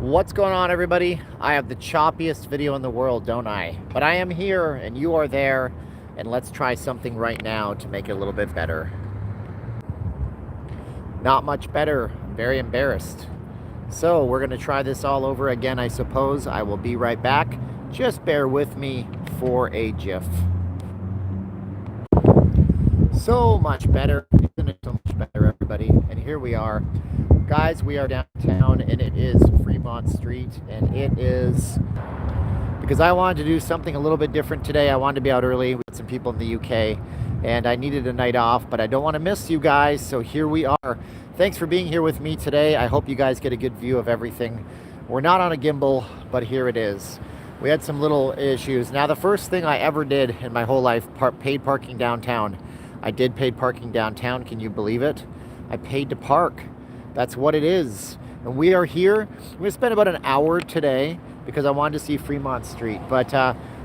What's going on, everybody? I have the choppiest video in the world, don't I? But I am here and you are there, and let's try something right now to make it a little bit better. Not much better. I'm very embarrassed. So we're going to try this all over again, I suppose. I will be right back. Just bear with me for a GIF. So much better. Isn't it so much better, everybody? And here we are. Guys, we are downtown, and it is Fremont Street, and it is because I wanted to do something a little bit different today. I wanted to be out early with some people in the UK, and I needed a night off, but I don't want to miss you guys, so here we are. Thanks for being here with me today. I hope you guys get a good view of everything. We're not on a gimbal, but here it is. We had some little issues. Now, the first thing I ever did in my whole life, paid parking downtown. I did paid parking downtown. Can you believe it? I paid to park. That's what it is. And we are here. We're going to spend about an hour today because I wanted to see Fremont Street. But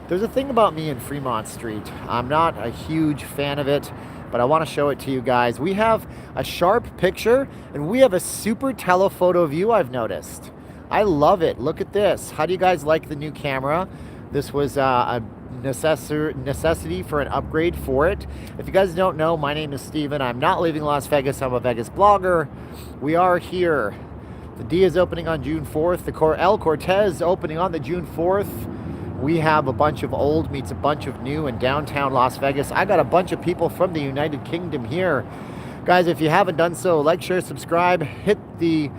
there's a thing about me in Fremont Street. I'm not a huge fan of it, but I want to show it to you guys. We have a sharp picture and we have a super telephoto view, I've noticed. I love it. Look at this. How do you guys like the new camera? This was a necessity for an upgrade for it. If you guys don't know, my name is Steven. I'm not leaving Las Vegas. I'm a Vegas blogger. We are here. The D is opening on June 4th. The El Cortez opening on the June 4th. We have a bunch of old meets a bunch of new in downtown Las Vegas. I got a bunch of people from the United Kingdom here. Guys, if you haven't done so, like, share, subscribe, hit the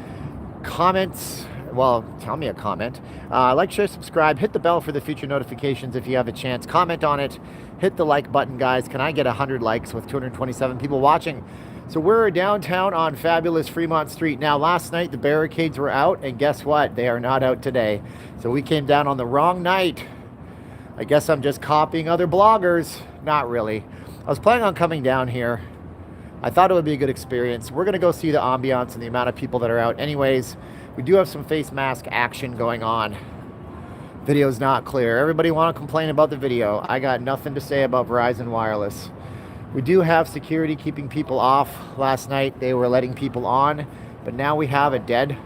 comments. Well, tell me a comment. Like, share, subscribe, hit the bell for the future notifications if you have a chance. Comment on it. Hit the like button, guys. Can I get 100 likes with 227 people watching? So we're downtown on fabulous Fremont Street. Now, last night the barricades were out, and guess what? They are not out today. So we came down on the wrong night. I guess I'm just copying other bloggers. Not really. I was planning on coming down here. I thought it would be a good experience. We're going to go see the ambiance and the amount of people that are out anyways. We do have some face mask action going on. Video's not clear. Everybody want to complain about the video. I got nothing to say about Verizon Wireless. We do have security keeping people off. Last night they were letting people on, but now we have a dead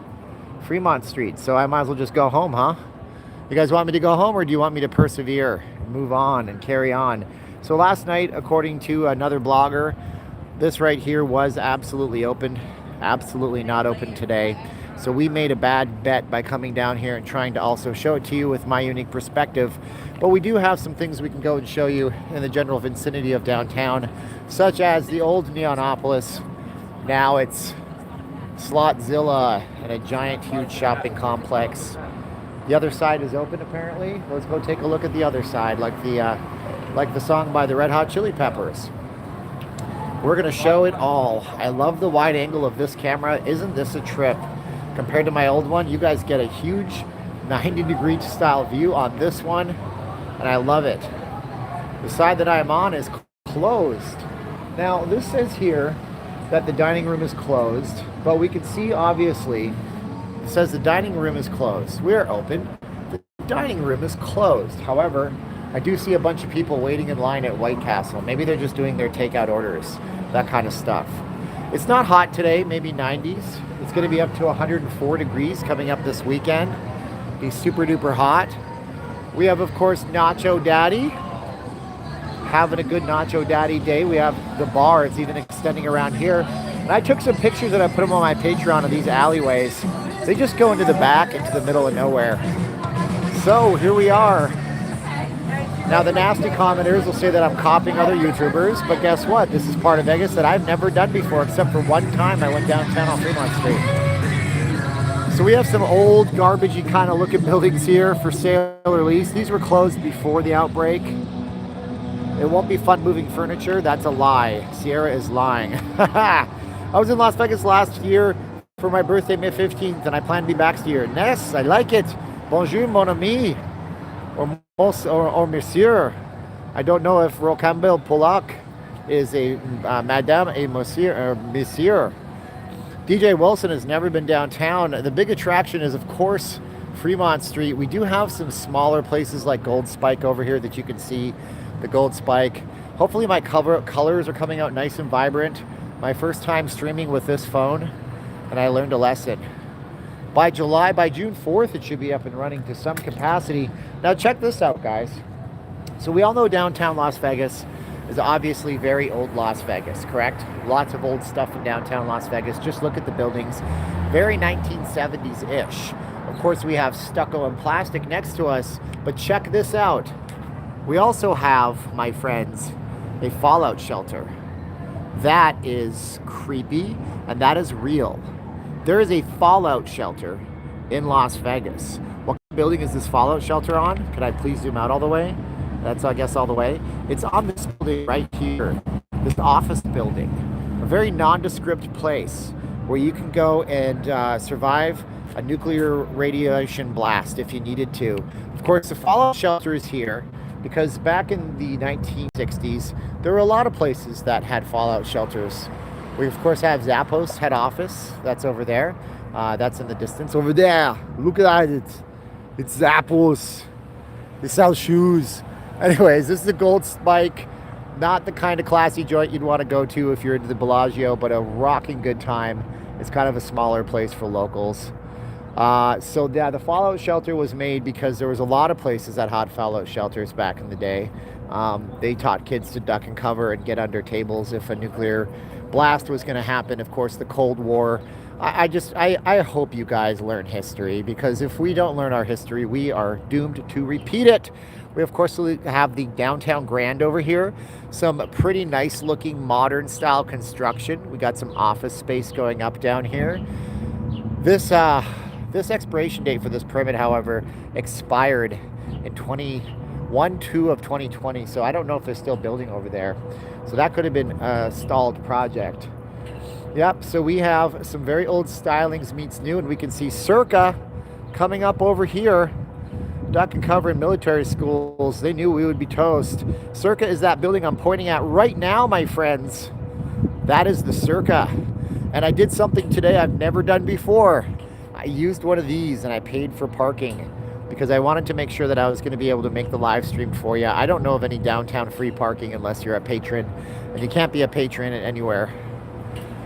Fremont Street. So I might as well just go home, huh? You guys want me to go home, or do you want me to persevere, move on, and carry on? So last night, according to another blogger, this right here was absolutely open. Absolutely not open today. So we made a bad bet by coming down here and trying to also show it to you with my unique perspective. But we do have some things we can go and show you in the general vicinity of downtown, such as the old Neonopolis. Now it's Slotzilla and a giant, huge shopping complex. The other side is open, apparently. Let's go take a look at the other side, like the song by the Red Hot Chili Peppers. We're going to show it all. I love the wide angle of this camera. Isn't this a trip? Compared to my old one, you guys get a huge 90-degree style view on this one, and I love it. The side that I'm on is closed. Now, this says here that the dining room is closed, but we can see, obviously, it says the dining room is closed. We're open. The dining room is closed. However, I do see a bunch of people waiting in line at White Castle. Maybe they're just doing their takeout orders, that kind of stuff. It's not hot today, maybe 90s. It's going to be up to 104 degrees coming up this weekend. Be super duper hot. We have, of course, Nacho Daddy. Having a good Nacho Daddy day. We have the bar. It's even extending around here. And I took some pictures and I put them on my Patreon of these alleyways. They just go into the back, into the middle of nowhere. So here we are. Now, the nasty commenters will say that I'm copying other YouTubers, but guess what? This is part of Vegas that I've never done before, except for one time I went downtown on Fremont Street. So we have some old, garbagey kind of looking buildings here for sale or lease. These were closed before the outbreak. It won't be fun moving furniture. That's a lie. Sierra is lying. I was in Las Vegas last year for my birthday, May 15th, and I plan to be back this year. Yes, I like it. Bonjour, mon ami. Or monsieur. I don't know if Campbell Polak is a madame, a monsieur, or monsieur. DJ Wilson has never been downtown. The big attraction is, of course, Fremont Street. We do have some smaller places like Gold Spike over here that you can see. The Gold Spike. Hopefully my colors are coming out nice and vibrant. My first time streaming with this phone, and I learned a lesson. By June 4th, it should be up and running to some capacity. Now check this out, guys. So we all know downtown Las Vegas is obviously very old Las Vegas, correct? Lots of old stuff in downtown Las Vegas. Just look at the buildings. Very 1970s-ish. Of course, we have stucco and plastic next to us, but check this out. We also have, my friends, a fallout shelter. That is creepy, and that is real. There is a fallout shelter in Las Vegas. What building is this fallout shelter on? Could I please zoom out all the way? That's, I guess, all the way. It's on this building right here, this office building. A very nondescript place where you can go and survive a nuclear radiation blast if you needed to. Of course, the fallout shelter is here because back in the 1960s, there were a lot of places that had fallout shelters. We, of course, have Zappos head office. That's over there. That's in the distance. Over there. Look at it. It's Zappos. They sell shoes. Anyways, this is a Gold Spike. Not the kind of classy joint you'd want to go to if you're into the Bellagio, but a rocking good time. It's kind of a smaller place for locals. So yeah, the fallout shelter was made because there was a lot of places that had fallout shelters back in the day. They taught kids to duck and cover and get under tables if a nuclear blast was going to happen. Of course, the Cold War. I hope you guys learn history, because if we don't learn our history, we are doomed to repeat it. We, of course, have the downtown Grand over here. Some pretty nice looking modern style construction. We got some office space going up down here. This expiration date for this permit, however, expired in 2 of 2020. So I don't know if they're still building over there. So that could have been a stalled project. Yep, so we have some very old stylings meets new, and we can see Circa coming up over here. Duck and cover in military schools. They knew we would be toast. Circa is that building I'm pointing at right now, my friends. That is the Circa. And I did something today I've never done before. I used one of these and I paid for parking because I wanted to make sure that I was going to be able to make the live stream for you. I don't know of any downtown free parking unless you're a patron. And you can't be a patron anywhere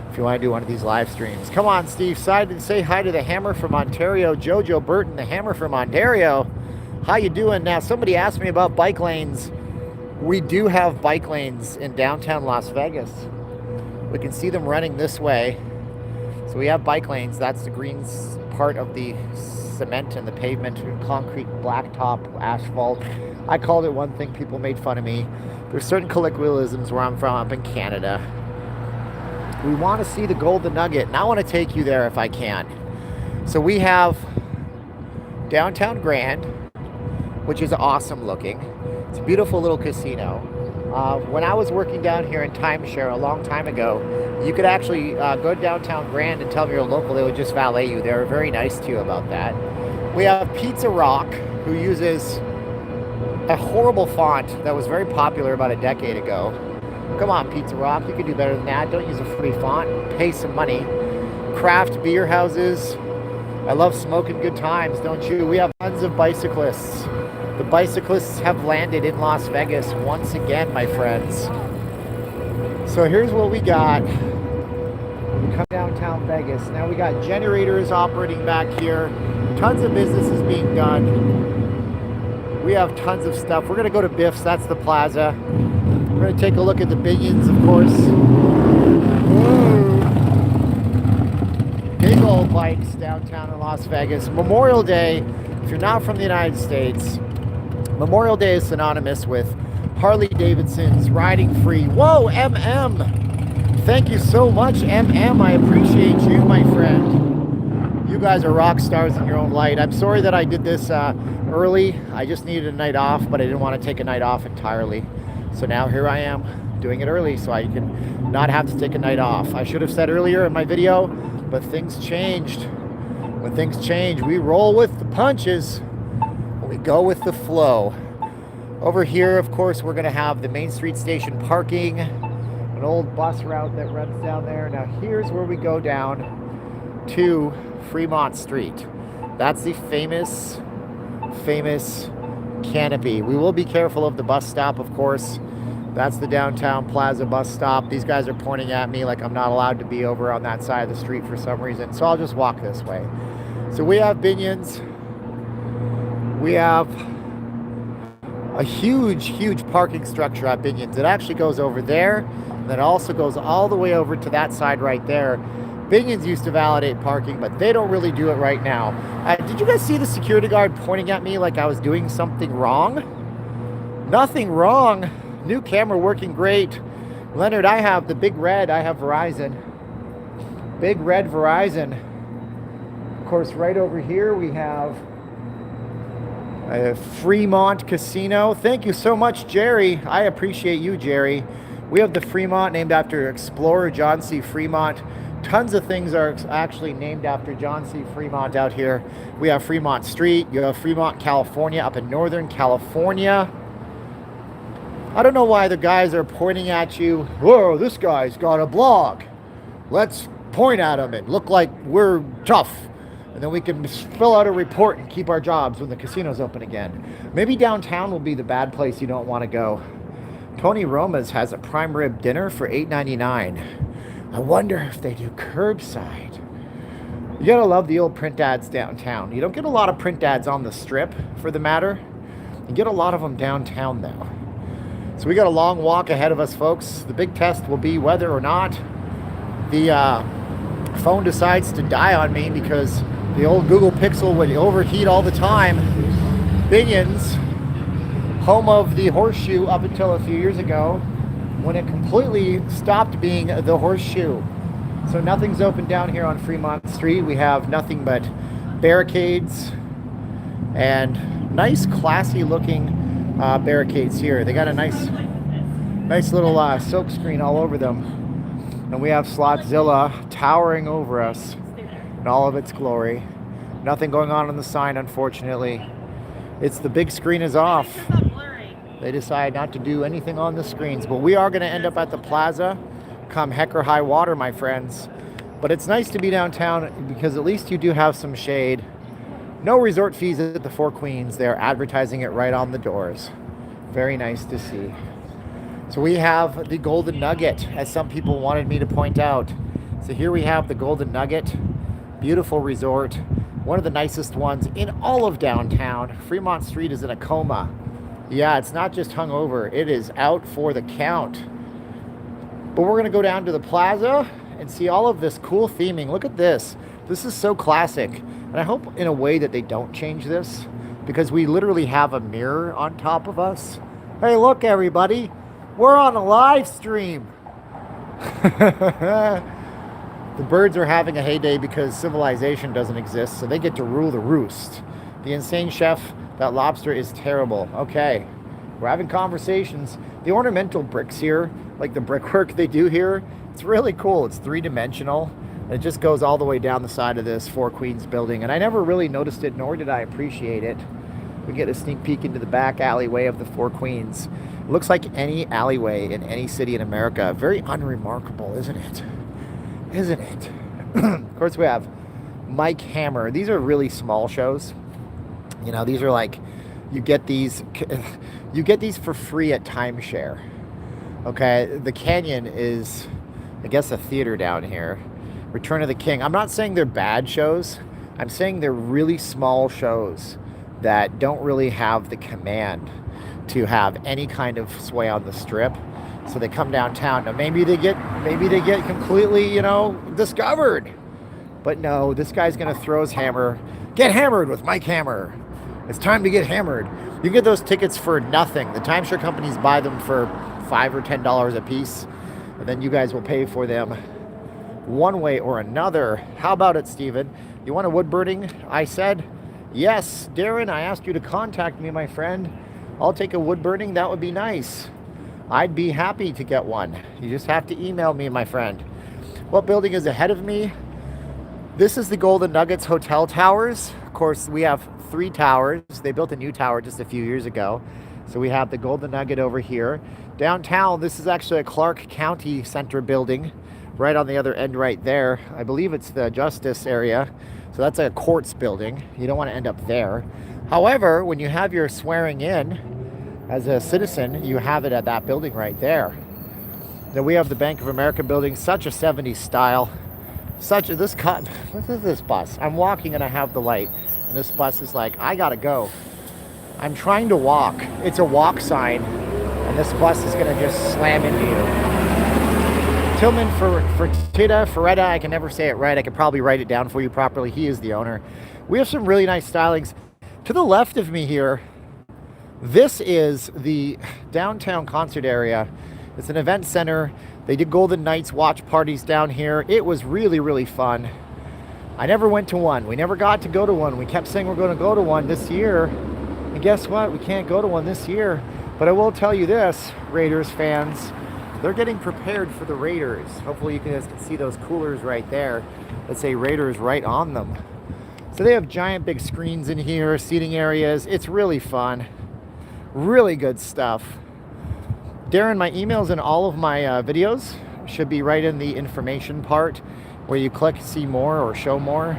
if you want to do one of these live streams. Come on, Steve. Say hi to the Hammer from Ontario. Jojo Burton, the Hammer from Ontario. How you doing? Now, somebody asked me about bike lanes. We do have bike lanes in downtown Las Vegas. We can see them running this way. So we have bike lanes. That's the green part of the cement and the pavement, concrete, blacktop, asphalt. I called it one thing. People made fun of me. There's certain colloquialisms where I'm from up in Canada. We want to see the Golden Nugget, and I want to take you there if I can. So we have downtown Grand, which is awesome looking. It's a beautiful little casino. When I was working down here in timeshare a long time ago, you could actually go downtown Grand and tell them you're a local. They would just valet you. They were very nice to you about that. We have Pizza Rock, who uses a horrible font that was very popular about a decade ago. Come on, Pizza Rock, you can do better than that. Don't use a free font. Pay some money. Craft beer houses. I love smoking good times, don't you? We have tons of bicyclists. The bicyclists have landed in Las Vegas once again, my friends. So here's what we got. We come downtown Vegas. Now we got generators operating back here. Tons of businesses being done. We have tons of stuff. We're going to go to Biff's. That's the plaza. We're going to take a look at the Binions, of course. Whoa. Big old bikes downtown in Las Vegas. Memorial Day, if you're not from the United States, Memorial Day is synonymous with Harley Davidson's riding free. Whoa, MM! Thank you so much, MM. I appreciate you, my friend. You guys are rock stars in your own light. I'm sorry that I did this early. I just needed a night off, but I didn't want to take a night off entirely. So now here I am doing it early so I can not have to take a night off. I should have said earlier in my video, but things changed. When things change, we roll with the punches. We go with the flow. Over here, of course, we're going to have the Main Street Station parking, an old bus route that runs down there. Now here's where we go down to Fremont Street. That's the famous canopy. We will be careful of the bus stop, of course. That's the downtown Plaza bus stop. These guys are pointing at me like I'm not allowed to be over on that side of the street for some reason, so I'll just walk this way. So we have Binion's. We have a huge parking structure at Binion's. It actually goes over there, and then it also goes all the way over to that side right there. Binion's used to validate parking, but they don't really do it right now. Did you guys see the security guard pointing at me like I was doing something wrong? Nothing wrong. New camera working great. Leonard, I have the big red. I have Verizon. Big red Verizon. Of course, right over here we have Fremont Casino. Thank you so much, Jerry. I appreciate you, Jerry. We have the Fremont, named after explorer John C. Fremont. Tons of things are actually named after John C. Fremont out here. We have Fremont Street. You have Fremont, California, up in Northern California. I don't know why the guys are pointing at you. Whoa, this guy's got a blog. Let's point at him and look like we're tough. And then we can fill out a report and keep our jobs when the casino's open again. Maybe downtown will be the bad place you don't want to go. Tony Roma's has a prime rib dinner for $8.99. I wonder if they do curbside. You gotta love the old print ads downtown. You don't get a lot of print ads on the strip, for the matter. You get a lot of them downtown, though. So we got a long walk ahead of us, folks. The big test will be whether or not the phone decides to die on me, because the old Google Pixel would overheat all the time. Binion's, home of the Horseshoe up until a few years ago, when it completely stopped being the Horseshoe. So nothing's open down here on Fremont Street. We have nothing but barricades and nice, classy looking barricades here. They got a nice little silk screen all over them. And we have Slotzilla towering over us in all of its glory. Nothing going on the sign, unfortunately. It's the big screen is off. They decide not to do anything on the screens. But we are going to end up at the plaza come heck or high water, my friends. But it's nice to be downtown because at least you do have some shade. No resort fees at the Four Queens. They're advertising it right on the doors. Very nice to see. So we have the Golden Nugget, as some people wanted me to point out. So here we have the Golden Nugget. Beautiful resort. One of the nicest ones in all of downtown. Fremont Street is in a coma. Yeah, it's not just hungover. It is out for the count. But we're going to go down to the plaza and see all of this cool theming. Look at this. This is so classic. And I hope in a way that they don't change this, because we literally have a mirror on top of us. Hey, look, everybody. We're on a live stream. The birds are having a heyday because civilization doesn't exist, so they get to rule the roost. The insane chef, that lobster is terrible. Okay, we're having conversations. The ornamental bricks here, like the brickwork they do here, it's really cool. It's three-dimensional. It just goes all the way down the side of this Four Queens building, and I never really noticed it, nor did I appreciate it. We get a sneak peek into the back alleyway of the Four Queens. It looks like any alleyway in any city in America. Very unremarkable, isn't it? Isn't it? Of course, we have Mike Hammer. These are really small shows. You know, these are like, you get these for free at Timeshare. Okay, the Canyon is, I guess, a theater down here. Return of the King. I'm not saying they're bad shows. I'm saying they're really small shows that don't really have the command to have any kind of sway on the strip. So they come downtown. Now maybe they get completely, discovered. But no, this guy's gonna throw his hammer. Get hammered with Mike Hammer. It's time to get hammered. You get those tickets for nothing. The timeshare companies buy them for $5 or $10 a piece, and then you guys will pay for them one way or another. How about it, Steven? You want a wood burning? I said, yes. Darren, I asked you to contact me, my friend. I'll take a wood burning. That would be nice. I'd be happy to get one. You just have to email me, my friend. What building is ahead of me? This is the Golden Nuggets Hotel Towers. Of course, we have 3 towers. They built a new tower just a few years ago. So we have the Golden Nugget over here. Downtown, this is actually a Clark County Center building. Right on the other end right there. I believe it's the Justice area. So that's a courts building. You don't want to end up there. However, when you have your swearing in as a citizen, you have it at that building right there. Then we have the Bank of America building, such a 70s style. What is this bus? I'm walking and I have the light. And this bus is like, I gotta go. I'm trying to walk. It's a walk sign. And this bus is gonna just slam into you. Tillman Ferretta, I can never say it right. I could probably write it down for you properly. He is the owner. We have some really nice stylings. To the left of me here, this is the downtown concert area. It's an event center. They did Golden Knights watch parties down here. It was really, really fun. I never went to one. We never got to go to one. We kept saying we're going to go to one this year. And guess what? We can't go to one this year. But I will tell you this, Raiders fans, they're getting prepared for the Raiders. Hopefully you guys can see those coolers right there that say Raiders right on them. So they have giant big screens in here, seating areas. It's really fun. Really good stuff. Darren, my emails and all of my videos should be right in the information part where you click see more or show more.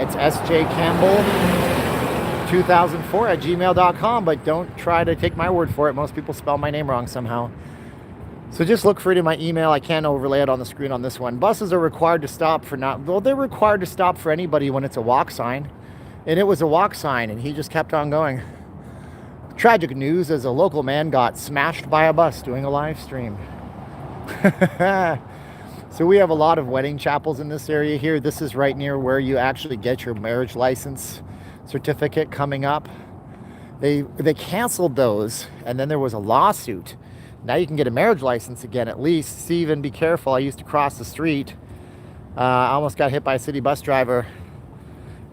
It's sjcampbell2004@gmail.com, but don't try to take my word for it. Most people spell my name wrong somehow. So just look for it in my email. I can't overlay it on the screen on this one. Buses are required to stop for they're required to stop for anybody when it's a walk sign. And it was a walk sign, and he just kept on going. Tragic news as a local man got smashed by a bus doing a live stream. So we have a lot of wedding chapels in this area here. This is right near where you actually get your marriage license certificate coming up. They canceled those, and then there was a lawsuit. Now you can get a marriage license again, at least. Steven, be careful. I used to cross the street. I almost got hit by a city bus driver.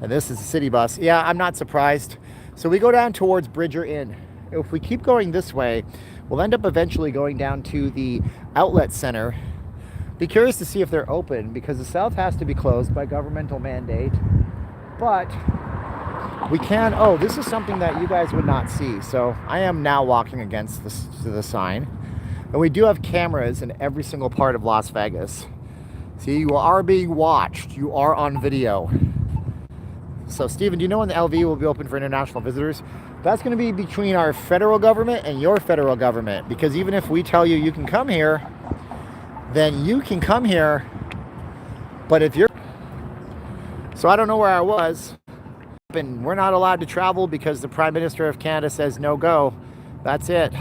And this is a city bus. Yeah, I'm not surprised. So we go down towards Bridger Inn. If we keep going this way, we'll end up eventually going down to the outlet center. Be curious to see if they're open, because the south has to be closed by governmental mandate. But we can, oh, this is something that you guys would not see. So I am now walking against the sign. And we do have cameras in every single part of Las Vegas. See, you are being watched. You are on video. So, Steven, do you know when the LV will be open for international visitors? That's going to be between our federal government and your federal government. Because even if we tell you you can come here, then you can come here. But if you're... So I don't know where I was. And we're not allowed to travel because the Prime Minister of Canada says no go. That's it.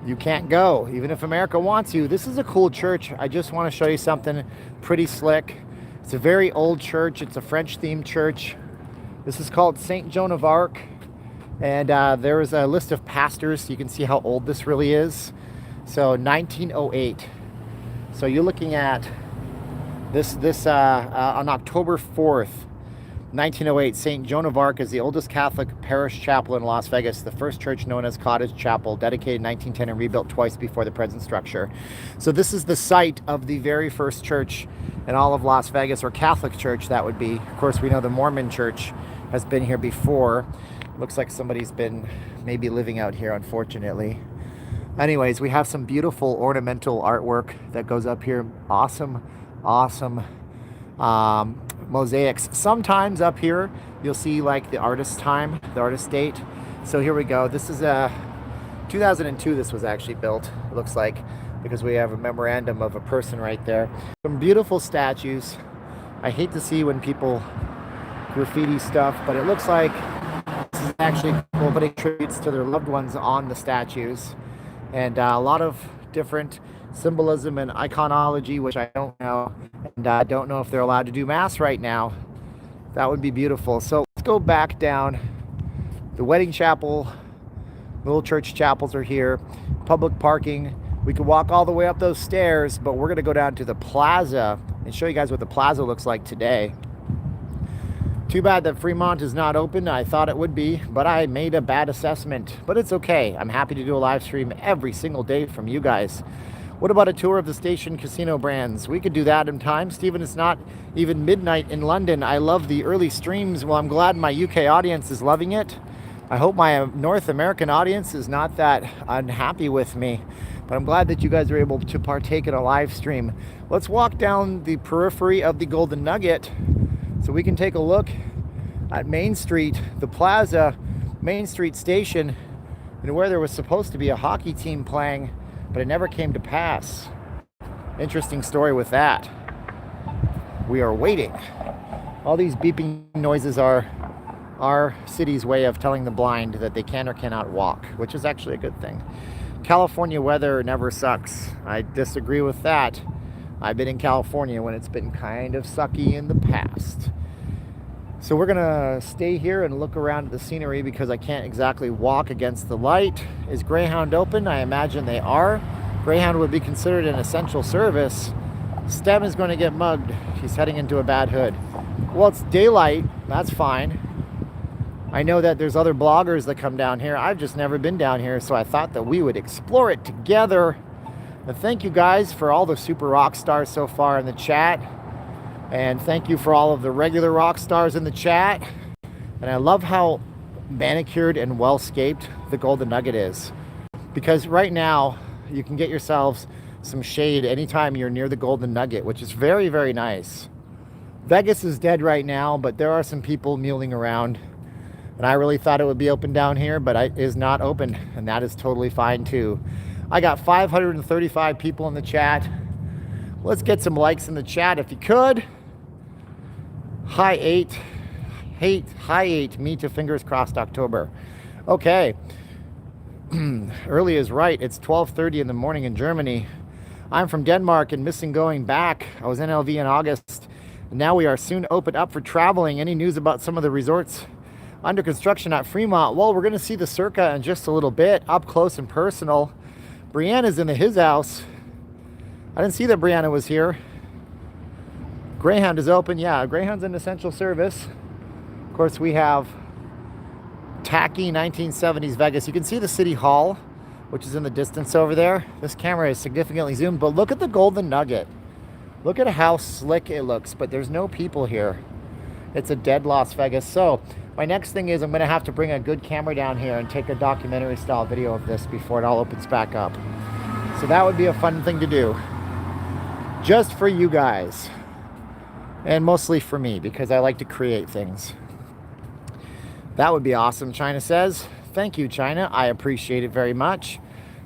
You can't go, even if America wants you. This is a cool church. I just want to show you something pretty slick. It's a very old church. It's a French-themed church. This is called St. Joan of Arc. And there is a list of pastors, so you can see how old this really is. So 1908. So you're looking at this on October 4th. 1908, St. Joan of Arc is the oldest Catholic parish chapel in Las Vegas, the first church known as Cottage Chapel, dedicated in 1910 and rebuilt twice before the present structure. So this is the site of the very first church in all of Las Vegas, or Catholic church that would be. Of course, we know the Mormon church has been here before. Looks like somebody's been maybe living out here, unfortunately. Anyways, we have some beautiful ornamental artwork that goes up here. Awesome mosaics. Sometimes up here you'll see like the artist time, the artist date. So here we go. This is 2002 this was actually built, it looks like, because we have a memorandum of a person right there. Some beautiful statues. I hate to see when people graffiti stuff, but it looks like this is actually people putting tributes to their loved ones on the statues, and a lot of different symbolism and iconology, which I don't know, and I don't know if they're allowed to do mass right now. That would be beautiful. So let's go back down. The wedding chapel, little church chapels are here, public parking. We could walk all the way up those stairs, but we're going to go down to the plaza and show you guys what the plaza looks like today. Too bad that Fremont is not open. I thought it would be, but I made a bad assessment. But it's okay. I'm happy to do a live stream every single day from you guys. What about a tour of the station casino brands? We could do that in time. Steven, it's not even midnight in London. I love the early streams. Well, I'm glad my UK audience is loving it. I hope my North American audience is not that unhappy with me. But I'm glad that you guys are able to partake in a live stream. Let's walk down the periphery of the Golden Nugget so we can take a look at Main Street, the Plaza, Main Street Station, and where there was supposed to be a hockey team playing, but it never came to pass. Interesting story with that. We are waiting. All these beeping noises are our city's way of telling the blind that they can or cannot walk, which is actually a good thing. California weather never sucks. I disagree with that. I've been in California when it's been kind of sucky in the past. So we're gonna stay here and look around at the scenery because I can't exactly walk against the light. Is Greyhound open? I imagine they are. Greyhound would be considered an essential service. Stem is going to get mugged. He's heading into a bad hood. Well, it's daylight. That's fine. I know that there's other bloggers that come down here. I've just never been down here, so I thought that we would explore it together. And thank you guys for all the super rock stars so far in the chat. And thank you for all of the regular rock stars in the chat. And I love how manicured and well-scaped the Golden Nugget is. Because right now, you can get yourselves some shade anytime you're near the Golden Nugget, which is very, very nice. Vegas is dead right now, but there are some people mulling around. And I really thought it would be open down here, but it is not open, and that is totally fine too. I got 535 people in the chat. Let's get some likes in the chat if you could. High 8, me to fingers crossed October. Okay. Early is right. It's 12:30 in the morning in Germany. I'm from Denmark and missing going back. I was in LV in August. Now we are soon open up for traveling. Any news about some of the resorts under construction at Fremont? Well, we're going to see the Circa in just a little bit, up close and personal. Brianna's in his house. I didn't see that Brianna was here. Greyhound is open. Yeah, Greyhound's an essential service. Of course, we have tacky 1970s Vegas. You can see the City Hall, which is in the distance over there. This camera is significantly zoomed, but look at the Golden Nugget. Look at how slick it looks, but there's no people here. It's a dead Las Vegas. So my next thing is I'm going to have to bring a good camera down here and take a documentary style video of this before it all opens back up. So that would be a fun thing to do. Just for you guys. And mostly for me, because I like to create things. That would be awesome, China says. Thank you, China. I appreciate it very much.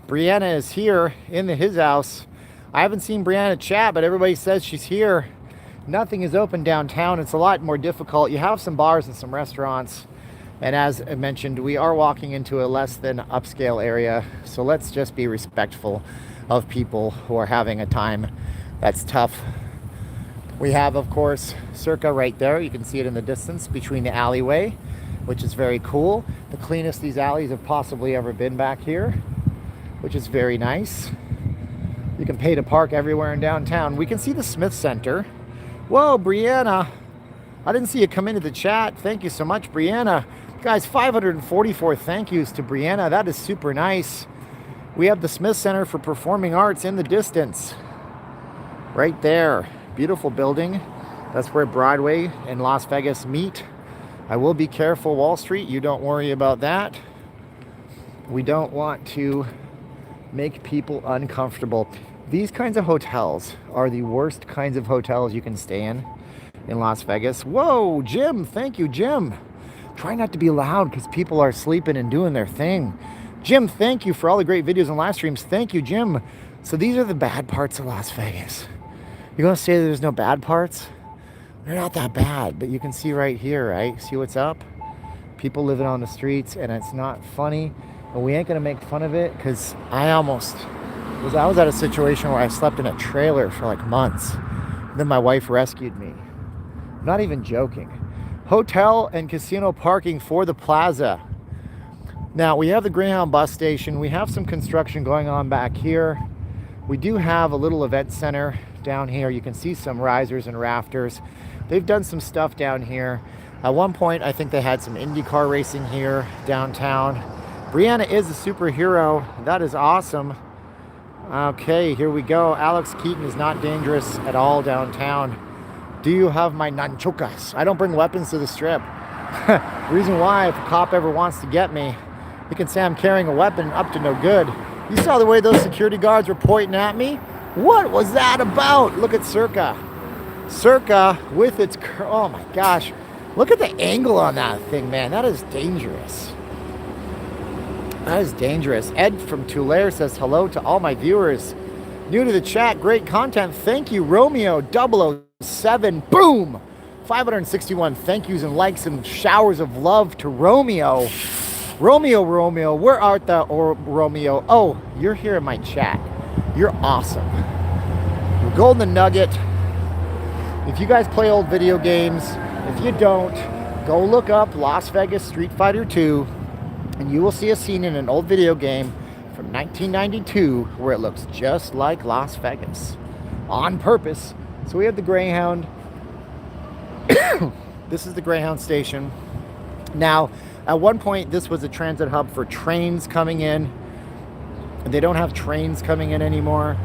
Brianna is here in his house. I haven't seen Brianna chat, but everybody says she's here. Nothing is open downtown. It's a lot more difficult. You have some bars and some restaurants. And as I mentioned, we are walking into a less than upscale area. So let's just be respectful of people who are having a time that's tough. We have, of course, Circa right there. You can see it in the distance between the alleyway, which is very cool. The cleanest these alleys have possibly ever been back here, which is very nice. You can pay to park everywhere in downtown. We can see the Smith Center. Whoa, Brianna. I didn't see you come into the chat. Thank you so much, Brianna. Guys, 544 thank yous to Brianna. That is super nice. We have the Smith Center for Performing Arts in the distance. Right there. Beautiful building. That's where Broadway and Las Vegas meet. I will be careful, Wall Street. You don't worry about that. We don't want to make people uncomfortable. These kinds of hotels are the worst kinds of hotels you can stay in Las Vegas. Whoa, Jim. Thank you, Jim. Try not to be loud because people are sleeping and doing their thing. Jim, thank you for all the great videos and live streams. Thank you, Jim. So these are the bad parts of Las Vegas. You're going to say there's no bad parts? They're not that bad, but you can see right here, right? See what's up? People living on the streets, and it's not funny. And we ain't going to make fun of it because I was at a situation where I slept in a trailer for like months. Then my wife rescued me. I'm not even joking. Hotel and casino parking for the plaza. Now, we have the Greyhound bus station. We have some construction going on back here. We do have a little event center down here. You can see some risers and rafters. They've done some stuff down here. At one point, I think they had some IndyCar racing here downtown. Brianna is a superhero. That is awesome. Okay, here we go. Alex Keaton is not dangerous at all downtown. Do you have my nunchukas? I don't bring weapons to the strip. Reason why, if a cop ever wants to get me, he can say I'm carrying a weapon up to no good. You saw the way those security guards were pointing at me? What was that about? Look at Circa. Circa with its... Oh my gosh. Look at the angle on that thing, man. That is dangerous. That is dangerous. Ed from Tulare says hello to all my viewers. New to the chat, great content. Thank you, Romeo lvsteven, boom! 561 thank yous and likes and showers of love to Romeo. Romeo, where art thou, or Romeo? Oh, you're here in my chat. You're awesome. You're golden nugget. If you guys play old video games, if you don't, go look up Las Vegas Street Fighter 2, and you will see a scene in an old video game from 1992 where it looks just like Las Vegas. On purpose. So we have the Greyhound. This is the Greyhound station. Now, at one point, this was a transit hub for trains coming in. They don't have trains coming in anymore.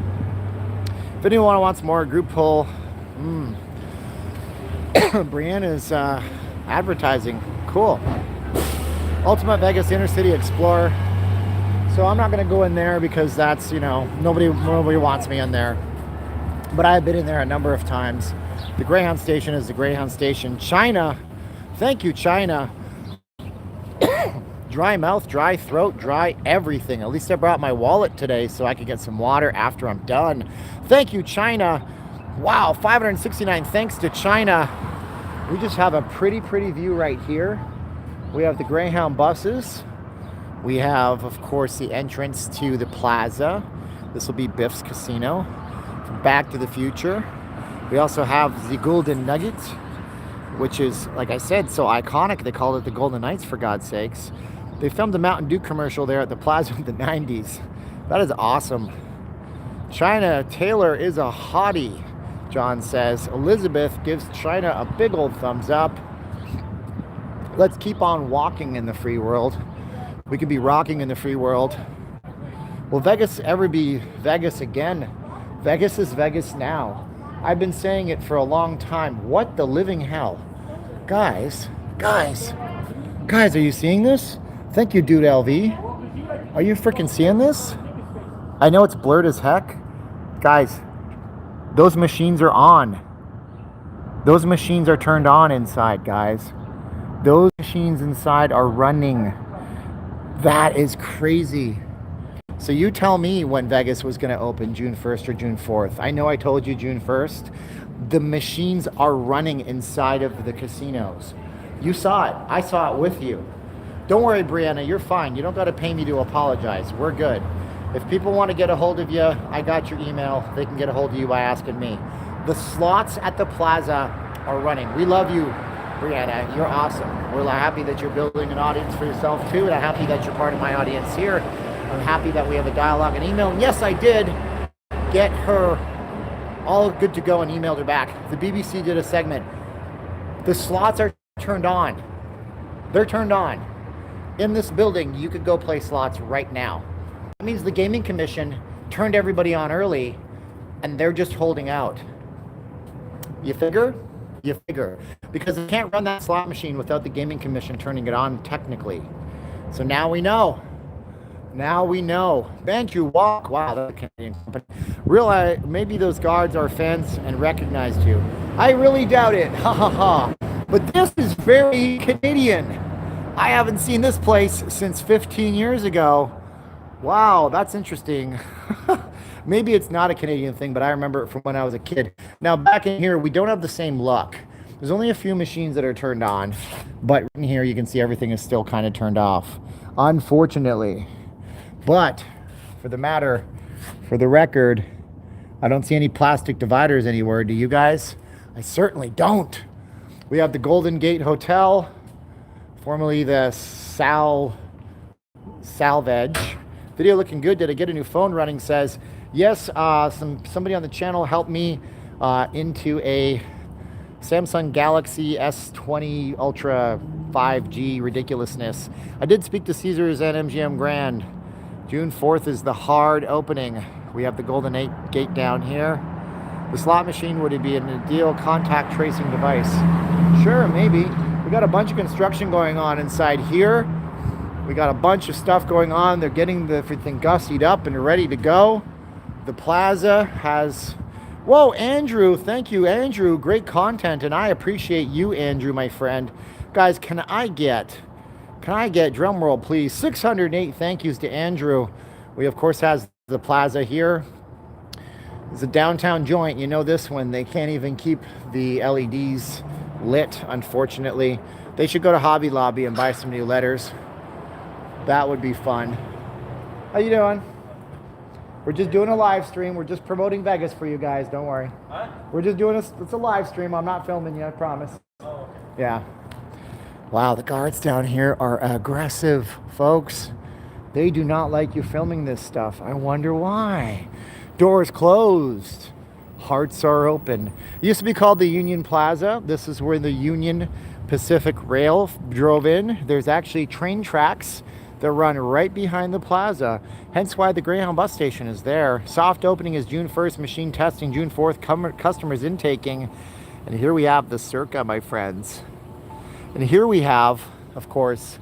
If anyone wants more group pull, Brianna's advertising. Cool. Ultimate Vegas Inner City Explorer. So I'm not going to go in there because that's, nobody wants me in there. But I've been in there a number of times. The Greyhound station is the Greyhound station. China. Thank you, China. Dry mouth, dry throat, dry everything. At least I brought my wallet today so I could get some water after I'm done. Thank you, China. Wow, 569 thanks to China. We just have a pretty view right here. We have the Greyhound buses. We have, of course, the entrance to the plaza. This will be Biff's Casino. From Back to the Future. We also have the Golden Nugget, which is, like I said, so iconic. They called it the Golden Knights, for God's sakes. They filmed a Mountain Dew commercial there at the plaza in the 90s. That is awesome. China Taylor is a hottie, John says. Elizabeth gives China a big old thumbs up. Let's keep on walking in the free world. We could be rocking in the free world. Will Vegas ever be Vegas again? Vegas is Vegas now. I've been saying it for a long time. What the living hell? Guys, are you seeing this? Thank you, Dude LV. Are you freaking seeing this? I know it's blurred as heck. Guys, those machines are on. Those machines are turned on inside, guys. Those machines inside are running. That is crazy. So you tell me when Vegas was going to open, June 1st or June 4th. I know I told you June 1st. The machines are running inside of the casinos. You saw it. I saw it with you. Don't worry, Brianna. You're fine. You don't got to pay me to apologize. We're good. If people want to get a hold of you, I got your email. They can get a hold of you by asking me. The slots at the plaza are running. We love you, Brianna. You're awesome. We're happy that you're building an audience for yourself, too. And I'm happy that you're part of my audience here. I'm happy that we have a dialogue and email. And yes, I did get her all good to go and emailed her back. The BBC did a segment. The slots are turned on. They're turned on. In this building, you could go play slots right now. That means the Gaming Commission turned everybody on early, and they're just holding out. You figure? You figure. Because they can't run that slot machine without the Gaming Commission turning it on technically. So now we know. Now we know. Bantu Walk. Wow, that's a Canadian company. Realize maybe those guards are fans and recognized you. I really doubt it. Ha ha ha. But this is very Canadian. I haven't seen this place since 15 years ago. Wow, that's interesting. Maybe it's not a Canadian thing, but I remember it from when I was a kid. Now, back in here, we don't have the same luck. There's only a few machines that are turned on, but in here you can see everything is still kind of turned off, unfortunately. But for the record, I don't see any plastic dividers anywhere. Do you guys? I certainly don't. We have the Golden Gate Hotel, formerly the Salvage. Video looking good. Did I get a new phone running? Says yes. Somebody on the channel helped me into a Samsung Galaxy S20 Ultra 5G ridiculousness. I did speak to Caesars and MGM Grand. June 4th is the hard opening. We have the Golden Gate down here. The slot machine, would it be an ideal contact tracing device? Sure, maybe. We got a bunch of construction going on inside here. We got a bunch of stuff going on. They're getting everything gussied up and ready to go. The plaza has... Whoa, Andrew. Thank you, Andrew. Great content, and I appreciate you, Andrew, my friend. Guys, can I get, drum roll, please, 608 thank yous to Andrew. We, of course, has the plaza here. It's a downtown joint. You know this one. They can't even keep the LEDs lit, unfortunately. They should go to Hobby Lobby and buy some new letters. That would be fun. How you doing? We're just doing a live stream. We're just promoting Vegas for you guys. Don't worry. What? We're just doing it's a live stream. I'm not filming you, I promise. Oh, okay. Yeah. Wow, the guards down here are aggressive, folks. They do not like you filming this stuff. I wonder why. Doors closed. Hearts are open. It used to be called the Union Plaza. This is where the Union Pacific Rail drove in. There's actually train tracks that run right behind the plaza, hence why the Greyhound bus station is there. Soft opening is June 1st, machine testing June 4th, customers intaking. And here we have the Circa, my friends. And here we have, of course,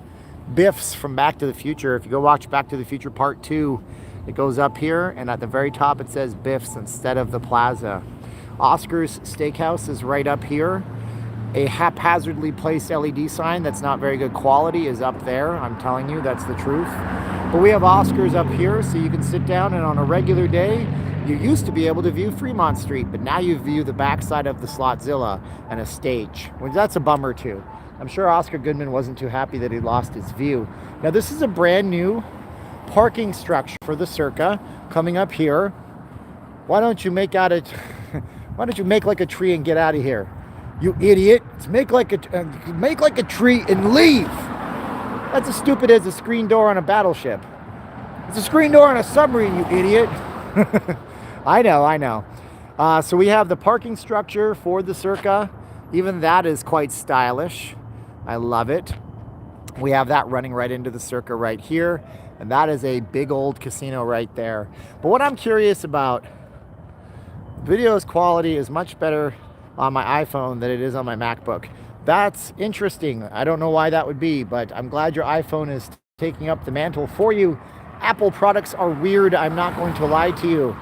Biff's from Back to the Future. If you go watch Back to the Future Part 2, it goes up here, and at the very top it says Biff's instead of the plaza. Oscar's Steakhouse is right up here. A haphazardly placed LED sign that's not very good quality is up there. I'm telling you, that's the truth. But we have Oscar's up here, so you can sit down, and on a regular day, you used to be able to view Fremont Street, but now you view the backside of the Slotzilla and a stage. Well, that's a bummer too. I'm sure Oscar Goodman wasn't too happy that he lost his view. Now this is a brand new parking structure for the Circa coming up here. Why don't you make like a tree and get out of here? You idiot. Let's make like a tree and leave. That's as stupid as a screen door on a battleship. It's a screen door on a submarine, you idiot. I know. So we have the parking structure for the Circa. Even that is quite stylish. I love it. We have that running right into the Circa right here. And that is a big old casino right there. But what I'm curious about, video's quality is much better on my iPhone than it is on my MacBook. That's interesting. I don't know why that would be, but I'm glad your iPhone is taking up the mantle for you. Apple products are weird. I'm not going to lie to you.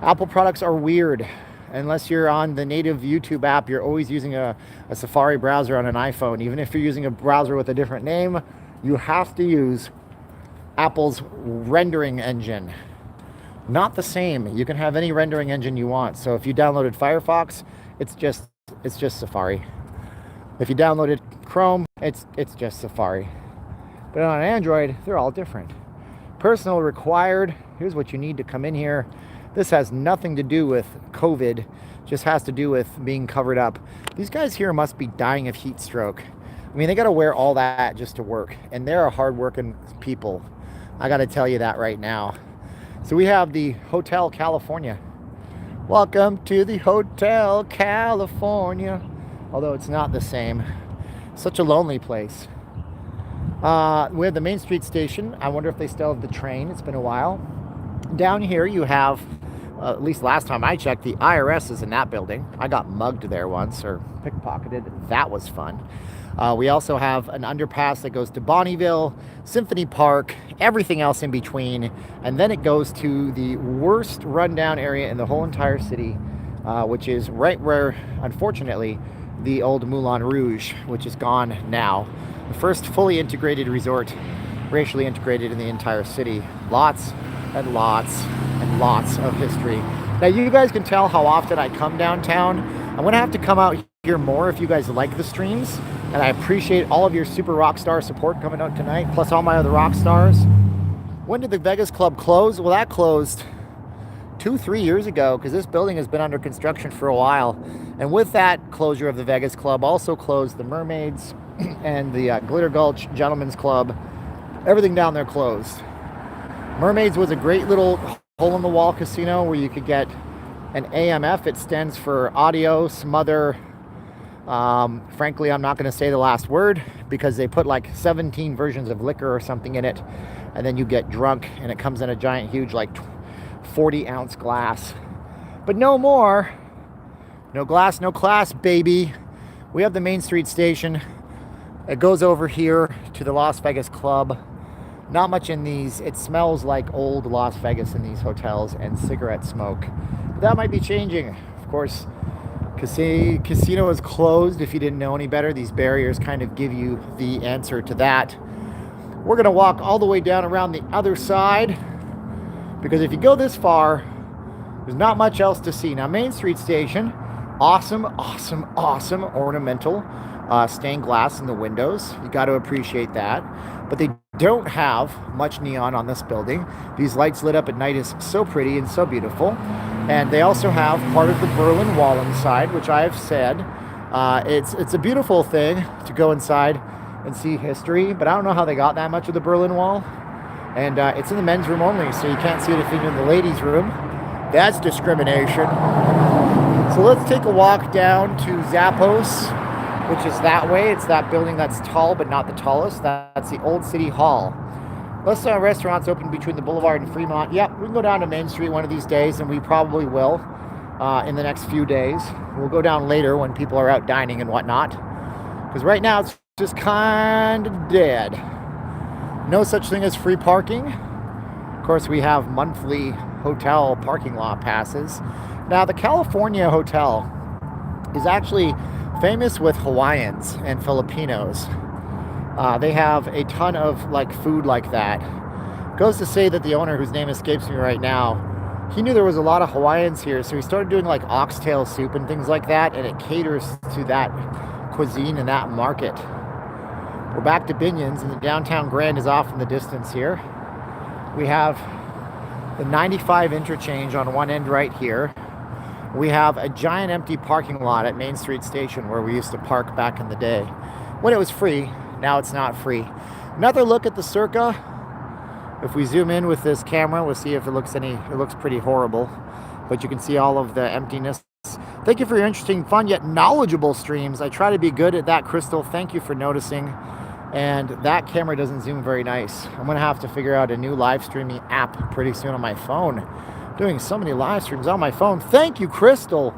Apple products are weird. Unless you're on the native YouTube app, you're always using a Safari browser on an iPhone. Even if you're using a browser with a different name, you have to use Apple's rendering engine. Not the same. You can have any rendering engine you want. So if you downloaded Firefox, it's just Safari. If you downloaded Chrome, it's just Safari. But on Android, they're all different. Personal required. Here's what you need to come in here. This has nothing to do with COVID. Just has to do with being covered up. These guys here must be dying of heat stroke. I mean, they got to wear all that just to work. And they're a hardworking people. I got to tell you that right now. So we have the Hotel California. Welcome to the Hotel California. Although it's not the same. Such a lonely place. We have the Main Street Station. I wonder if they still have the train. It's been a while. Down here you have, at least last time I checked, the IRS is in that building. I got mugged there once, or pickpocketed. That was fun. We also have an underpass that goes to Bonneville, Symphony Park, everything else in between. And then it goes to the worst rundown area in the whole entire city, which is right where, unfortunately, the old Moulin Rouge, which is gone now. The first fully integrated resort, racially integrated in the entire city. Lots and lots and lots of history. Now you guys can tell how often I come downtown. I'm gonna have to come out here more if you guys like the streams. And I appreciate all of your super rock star support coming out tonight, plus all my other rock stars. When did the Vegas Club close? Well, that closed 2-3 years ago, because this building has been under construction for a while. And with that closure of the Vegas Club, also closed the Mermaids and the Glitter Gulch Gentlemen's Club. Everything down there closed. Mermaids was a great little hole-in-the-wall casino where you could get an AMF. It stands for audio smother. Frankly, I'm not going to say the last word because they put like 17 versions of liquor or something in it, and then you get drunk, and it comes in a giant, huge, like 40-ounce glass. But no more. No glass, no class, baby. We have the Main Street Station. It goes over here to the Las Vegas Club. Not much in these. It smells like old Las Vegas in these hotels and cigarette smoke. But that might be changing. Of course, casino is closed. If you didn't know any better, these barriers kind of give you the answer to that. We're going to walk all the way down around the other side, because if you go this far, There's not much else to see. Now, Main Street Station, awesome ornamental stained glass in the windows. You got to appreciate that. But they don't have much neon on this building. These lights lit up at night is so pretty and so beautiful. And they also have part of the Berlin Wall inside, which I have said, it's a beautiful thing to go inside and see history, but I don't know how they got that much of the Berlin Wall. And it's in the men's room only, so you can't see it if you're in the ladies' room. That's discrimination. So let's take a walk down to Zappos, which is that way. It's that building that's tall, but not the tallest. That's the Old City Hall. Most restaurants open between the Boulevard and Fremont. Yep, we can go down to Main Street one of these days, and we probably will in the next few days. We'll go down later when people are out dining and whatnot. Because right now it's just kind of dead. No such thing as free parking. Of course, we have monthly hotel parking lot passes. Now, the California Hotel is actually famous with Hawaiians and Filipinos. They have a ton of food like that. Goes to say that the owner, whose name escapes me right now, he knew there was a lot of Hawaiians here, so he started doing oxtail soup and things like that, and it caters to that cuisine and that market. We're back to Binion's, and the downtown Grand is off in the distance here. We have the 95 interchange on one end right here. We have a giant empty parking lot at Main Street Station where we used to park back in the day when it was free. Now it's not free. Another look at the Circa. If we zoom in with this camera, we'll see if it looks pretty horrible, but you can see all of the emptiness. Thank you for your interesting, fun, yet knowledgeable streams. I try to be good at that, Crystal. Thank you for noticing. And that camera doesn't zoom very nice. I'm gonna have to figure out a new live streaming app pretty soon on my phone. Doing so many live streams on my phone. Thank you, Crystal.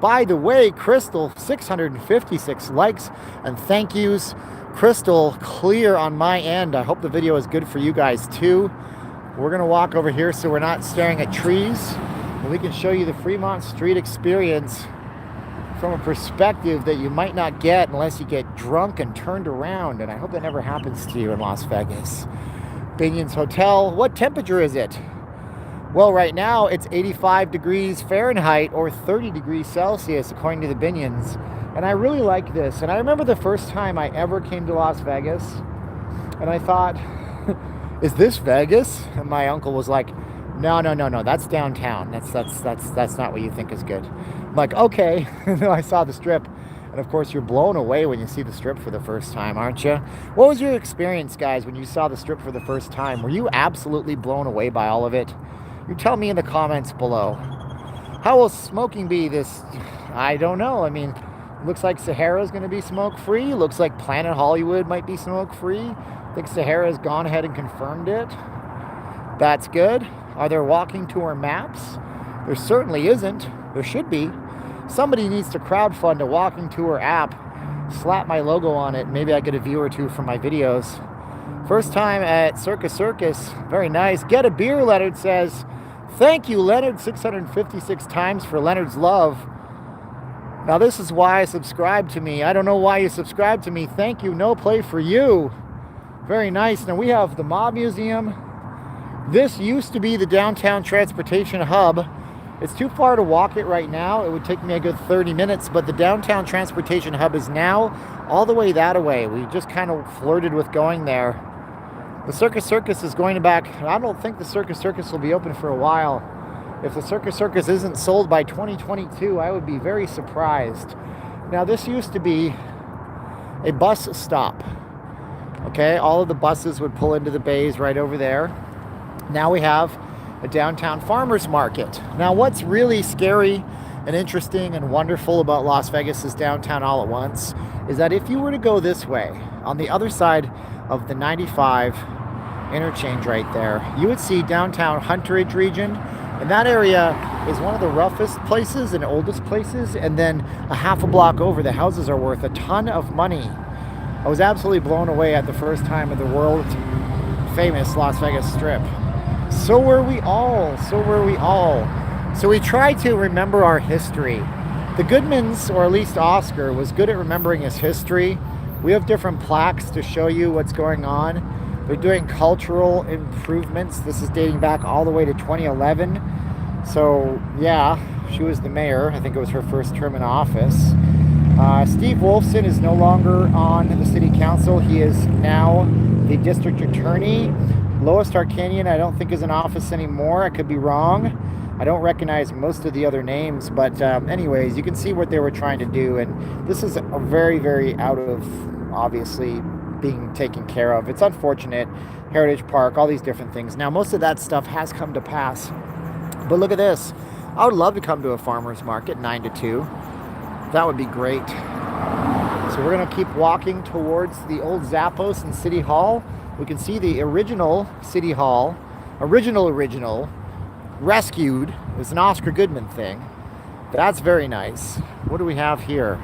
By the way, Crystal, 656 likes and thank yous. Crystal, clear on my end. I hope the video is good for you guys too. We're gonna walk over here so we're not staring at trees, and we can show you the Fremont Street experience from a perspective that you might not get unless you get drunk and turned around, and I hope that never happens to you in Las Vegas. Binion's Hotel, what temperature is it? Well, right now it's 85 degrees Fahrenheit or 30 degrees Celsius according to the Binion's. And I really like this. And I remember the first time I ever came to Las Vegas, and I thought, is this Vegas? And my uncle was like, no, that's downtown. That's not what you think is good. I'm like, okay. And then I saw the Strip. And of course, you're blown away when you see the Strip for the first time, aren't you? What was your experience, guys, when you saw the Strip for the first time? Were you absolutely blown away by all of it? You tell me in the comments below. How will smoking be this? I don't know. I mean, looks like Sahara's going to be smoke-free. Looks like Planet Hollywood might be smoke-free. I think Sahara's gone ahead and confirmed it. That's good. Are there walking tour maps? There certainly isn't. There should be. Somebody needs to crowdfund a walking tour app. Slap my logo on it. Maybe I get a view or two from my videos. First time at Circus. Very nice. Get a beer, Leonard says. Thank you, Leonard, 656 times for Leonard's love. Now, this is why I subscribe to me. I don't know why you subscribe to me. Thank you. No play for you. Very nice. Now, we have the Mob Museum. This used to be the downtown transportation hub. It's too far to walk it right now. It would take me a good 30 minutes, but the downtown transportation hub is now all the way that way. We just kind of flirted with going there. The Circus is going back. I don't think the Circus will be open for a while. If the Circus isn't sold by 2022, I would be very surprised. Now, this used to be a bus stop. Okay, all of the buses would pull into the bays right over there. Now we have a downtown farmers market. Now, what's really scary and interesting and wonderful about Las Vegas's downtown all at once is that if you were to go this way, on the other side of the 95 interchange right there, you would see downtown Hunterage region. And that area is one of the roughest places and oldest places. And then a half a block over, the houses are worth a ton of money. I was absolutely blown away at the first time of the world famous Las Vegas Strip. So were we all. So we try to remember our history. The Goodmans, or at least Oscar, was good at remembering his history. We have different plaques to show you what's going on. They're doing cultural improvements. This is dating back all the way to 2011. So, yeah, she was the mayor. I think it was her first term in office. Steve Wolfson is no longer on the city council. He is now the district attorney. Lois Tarkanian, I don't think is in office anymore. I could be wrong. I don't recognize most of the other names, but anyways, you can see what they were trying to do, and this is a very, very out of, obviously, being taken care of. It's unfortunate. Heritage Park, all these different things. Now, most of that stuff has come to pass, but look at this. I would love to come to a farmer's market 9 to 2. That would be great. So we're going to keep walking towards the old Zappos and City Hall. We can see the original City Hall, original, rescued. It was an Oscar Goodman thing. That's very nice. What do we have here?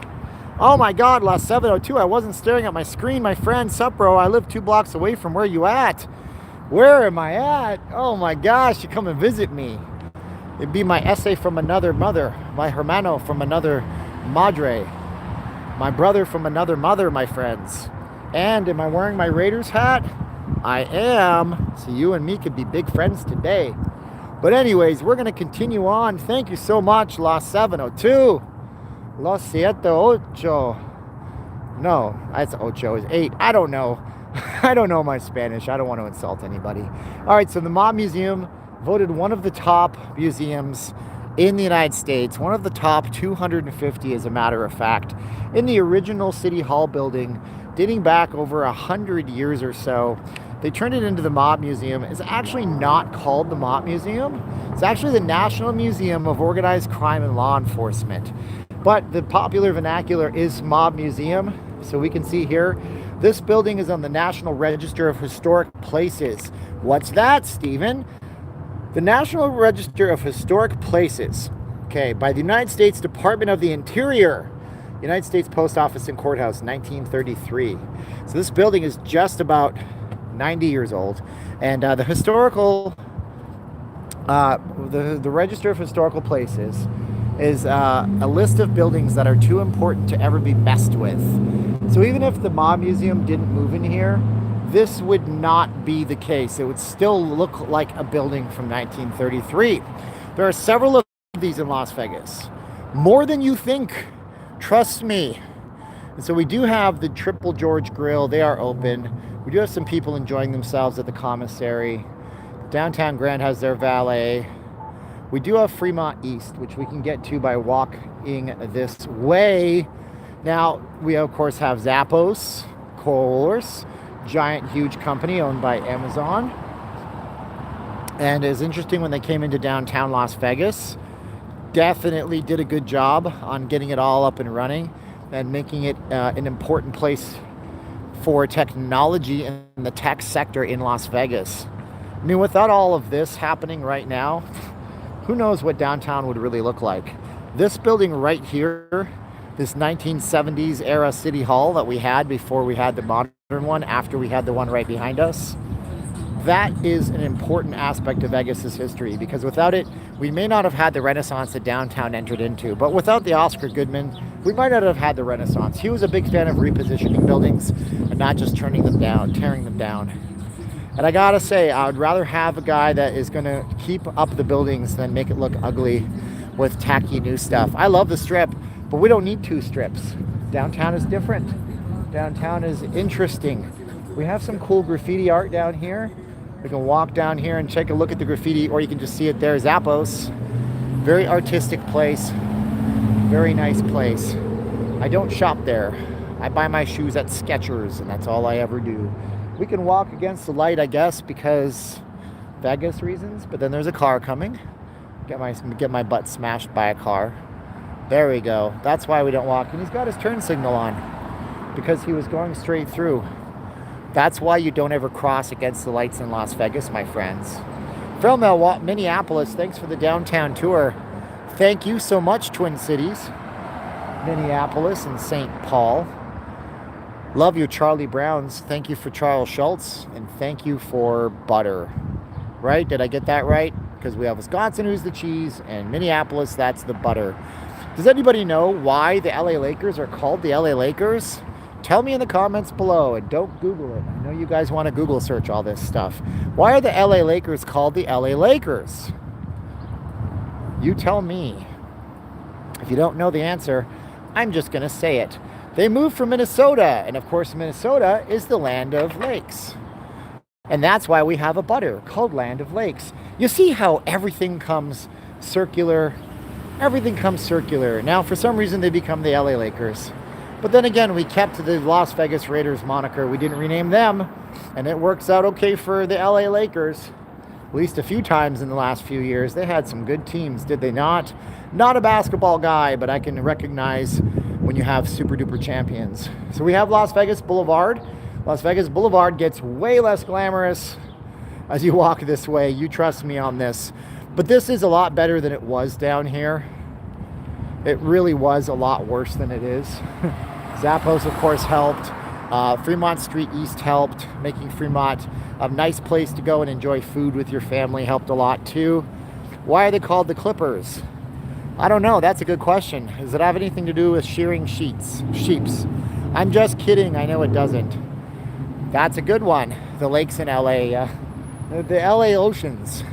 Oh my God, La 702. I wasn't staring at my screen, my friend. Sup, bro? I live 2 blocks away from where you at. Where am I at? Oh my gosh, you come and visit me. It'd be my essay from another mother, my hermano from another madre, my brother from another mother, my friends. And am I wearing my Raiders hat? I am. So you and me could be big friends today. But anyways, we're going to continue on. Thank you so much, La 702. La 78. No, that's ocho is 8. I don't know. I don't know my Spanish. I don't want to insult anybody. All right, so the Mob Museum voted one of the top museums in the United States, one of the top 250 as a matter of fact, in the original City Hall building, dating back over 100 years or so. They turned it into the Mob Museum. It's actually not called the Mob Museum. It's actually the National Museum of Organized Crime and Law Enforcement. But the popular vernacular is Mob Museum. So we can see here, this building is on the National Register of Historic Places. What's that, Steven? The National Register of Historic Places, okay, by the United States Department of the Interior, United States Post Office and Courthouse, 1933. So this building is just about 90 years old, and the historical, the Register of Historical Places is a list of buildings that are too important to ever be messed with. So even if the Mob Museum didn't move in here, this would not be the case. It would still look like a building from 1933. There are several of these in Las Vegas. More than you think. Trust me. And so we do have the Triple George Grill. They are open. We do have some people enjoying themselves at the commissary. Downtown Grand has their valet. We do have Fremont East, which we can get to by walking this way. Now, we of course have Zappos, of course. Giant, huge company owned by Amazon. And it's interesting when they came into downtown Las Vegas, definitely did a good job on getting it all up and running and making it an important place for technology in the tech sector in Las Vegas. I mean, without all of this happening right now, who knows what downtown would really look like. This building right here, this 1970s era City Hall that we had before we had the modern one, after we had the one right behind us, that is an important aspect of Vegas's history, because without it, we may not have had the Renaissance that downtown entered into. But without the Oscar Goodman, we might not have had the Renaissance. He was a big fan of repositioning buildings and not just tearing them down. And I gotta say, I would rather have a guy that is gonna keep up the buildings than make it look ugly with tacky new stuff. I love the Strip, but we don't need 2 strips. Downtown is different. Downtown is interesting. We have some cool graffiti art down here. We can walk down here and take a look at the graffiti, or you can just see it there. Zappos. Very artistic place. Very nice place. I don't shop there. I buy my shoes at Skechers, and that's all I ever do. We can walk against the light, I guess, because Vegas reasons, but then there's a car coming. Get my butt smashed by a car. There we go. That's why we don't walk. And he's got his turn signal on, because he was going straight through. That's why you don't ever cross against the lights in Las Vegas, my friends. From Minneapolis, thanks for the downtown tour. Thank you so much, Twin Cities, Minneapolis and St. Paul. Love you, Charlie Browns. Thank you for Charles Schultz, and thank you for butter. Right? Did I get that right? Because we have Wisconsin, who's the cheese, and Minneapolis, that's the butter. Does anybody know why the LA Lakers are called the LA Lakers? Tell me in the comments below, and don't Google it. I know you guys want to Google search all this stuff. Why are the LA Lakers called the LA Lakers? You tell me. If you don't know the answer, I'm just going to say it. They moved from Minnesota, and of course Minnesota is the land of lakes. And that's why we have a butter called Land of Lakes. You see how everything comes circular? Everything comes circular. Now, for some reason, they become the LA Lakers. But then again, we kept the Las Vegas Raiders moniker. We didn't rename them, and it works out okay for the LA Lakers. At least a few times in the last few years. They had some good teams, did they not? Not a basketball guy, but I can recognize when you have super duper champions. So we have Las Vegas Boulevard. Las Vegas Boulevard gets way less glamorous as you walk this way. You trust me on this. But this is a lot better than it was down here. It really was a lot worse than it is. Zappos, of course, helped. Fremont Street East helped. Making Fremont a nice place to go and enjoy food with your family helped a lot too. Why are they called the Clippers? I don't know. That's a good question. Does it have anything to do with shearing sheeps? I'm just kidding. I know it doesn't. That's a good one. The lakes in LA. The LA Oceans.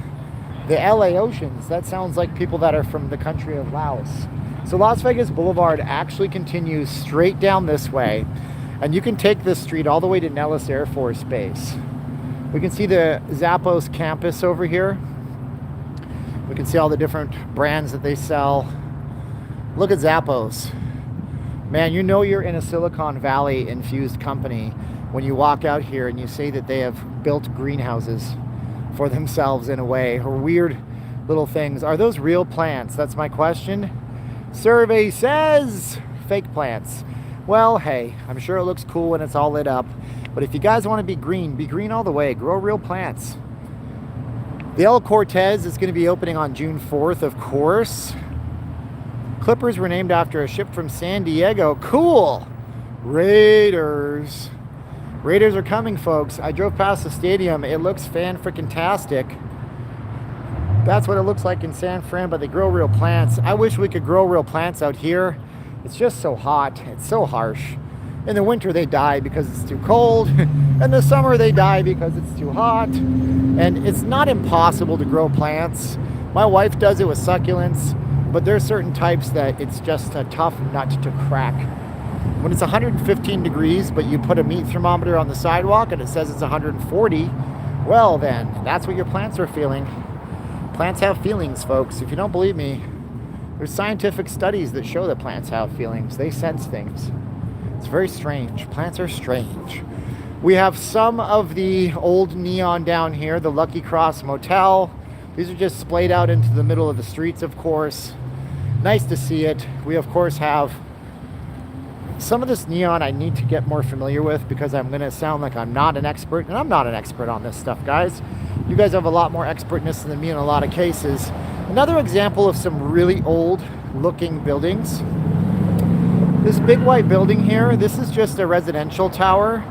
The LA Oceans. That sounds like people that are from the country of Laos. So Las Vegas Boulevard actually continues straight down this way. And you can take this street all the way to Nellis Air Force Base. We can see the Zappos Campus over here. We can see all the different brands that they sell. Look at Zappos. Man, you know you're in a Silicon Valley infused company when you walk out here and you say that they have built greenhouses for themselves in a way, or weird little things. Are those real plants? That's my question. Survey says fake plants. Well, hey, I'm sure it looks cool when it's all lit up. But if you guys want to be green all the way. Grow real plants. The El Cortez is going to be opening on June 4th, of course. Clippers were named after a ship from San Diego. Cool. Raiders. Raiders are coming, folks. I drove past the stadium. It looks fan-freaking-tastic. That's what it looks like in San Fran, but they grow real plants. I wish we could grow real plants out here. It's just so hot. It's so harsh. In the winter, they die because it's too cold. In the summer, they die because it's too hot. And it's not impossible to grow plants. My wife does it with succulents, but there's certain types that it's just a tough nut to crack. When it's 115 degrees, but you put a meat thermometer on the sidewalk and it says it's 140, well then, that's what your plants are feeling. Plants have feelings, folks. If you don't believe me, there's scientific studies that show that plants have feelings. They sense things. It's very strange. Plants are strange. We have some of the old neon down here, the Lucky Cross Motel. These are just splayed out into the middle of the streets, of course. Nice to see it. We, of course, have some of this neon I need to get more familiar with because I'm going to sound like I'm not an expert. And I'm not an expert on this stuff, guys. You guys have a lot more expertness than me in a lot of cases. Another example of some really old looking buildings. This big white building here, this is just a residential tower.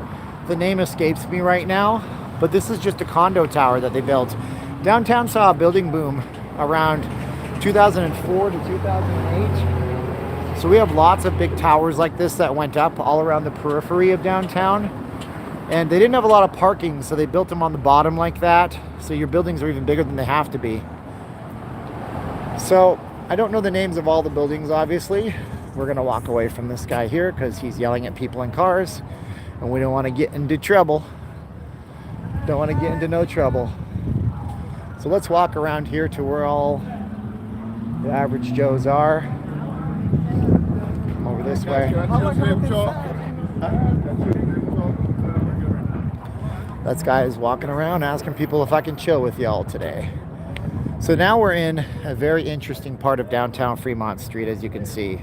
The name escapes me right now, but this is just a condo tower that they built. Downtown saw a building boom around 2004 to 2008. So we have lots of big towers like this that went up all around the periphery of downtown. And they didn't have a lot of parking, so they built them on the bottom like that. So your buildings are even bigger than they have to be. So I don't know the names of all the buildings, obviously. We're going to walk away from this guy here because he's yelling at people in cars. And we don't want to get into trouble. Don't want to get into no trouble. So let's walk around here to where all the average Joes are. Come over this way. That guy is walking around asking people if I can chill with y'all today. So now we're in a very interesting part of downtown Fremont Street, as you can see.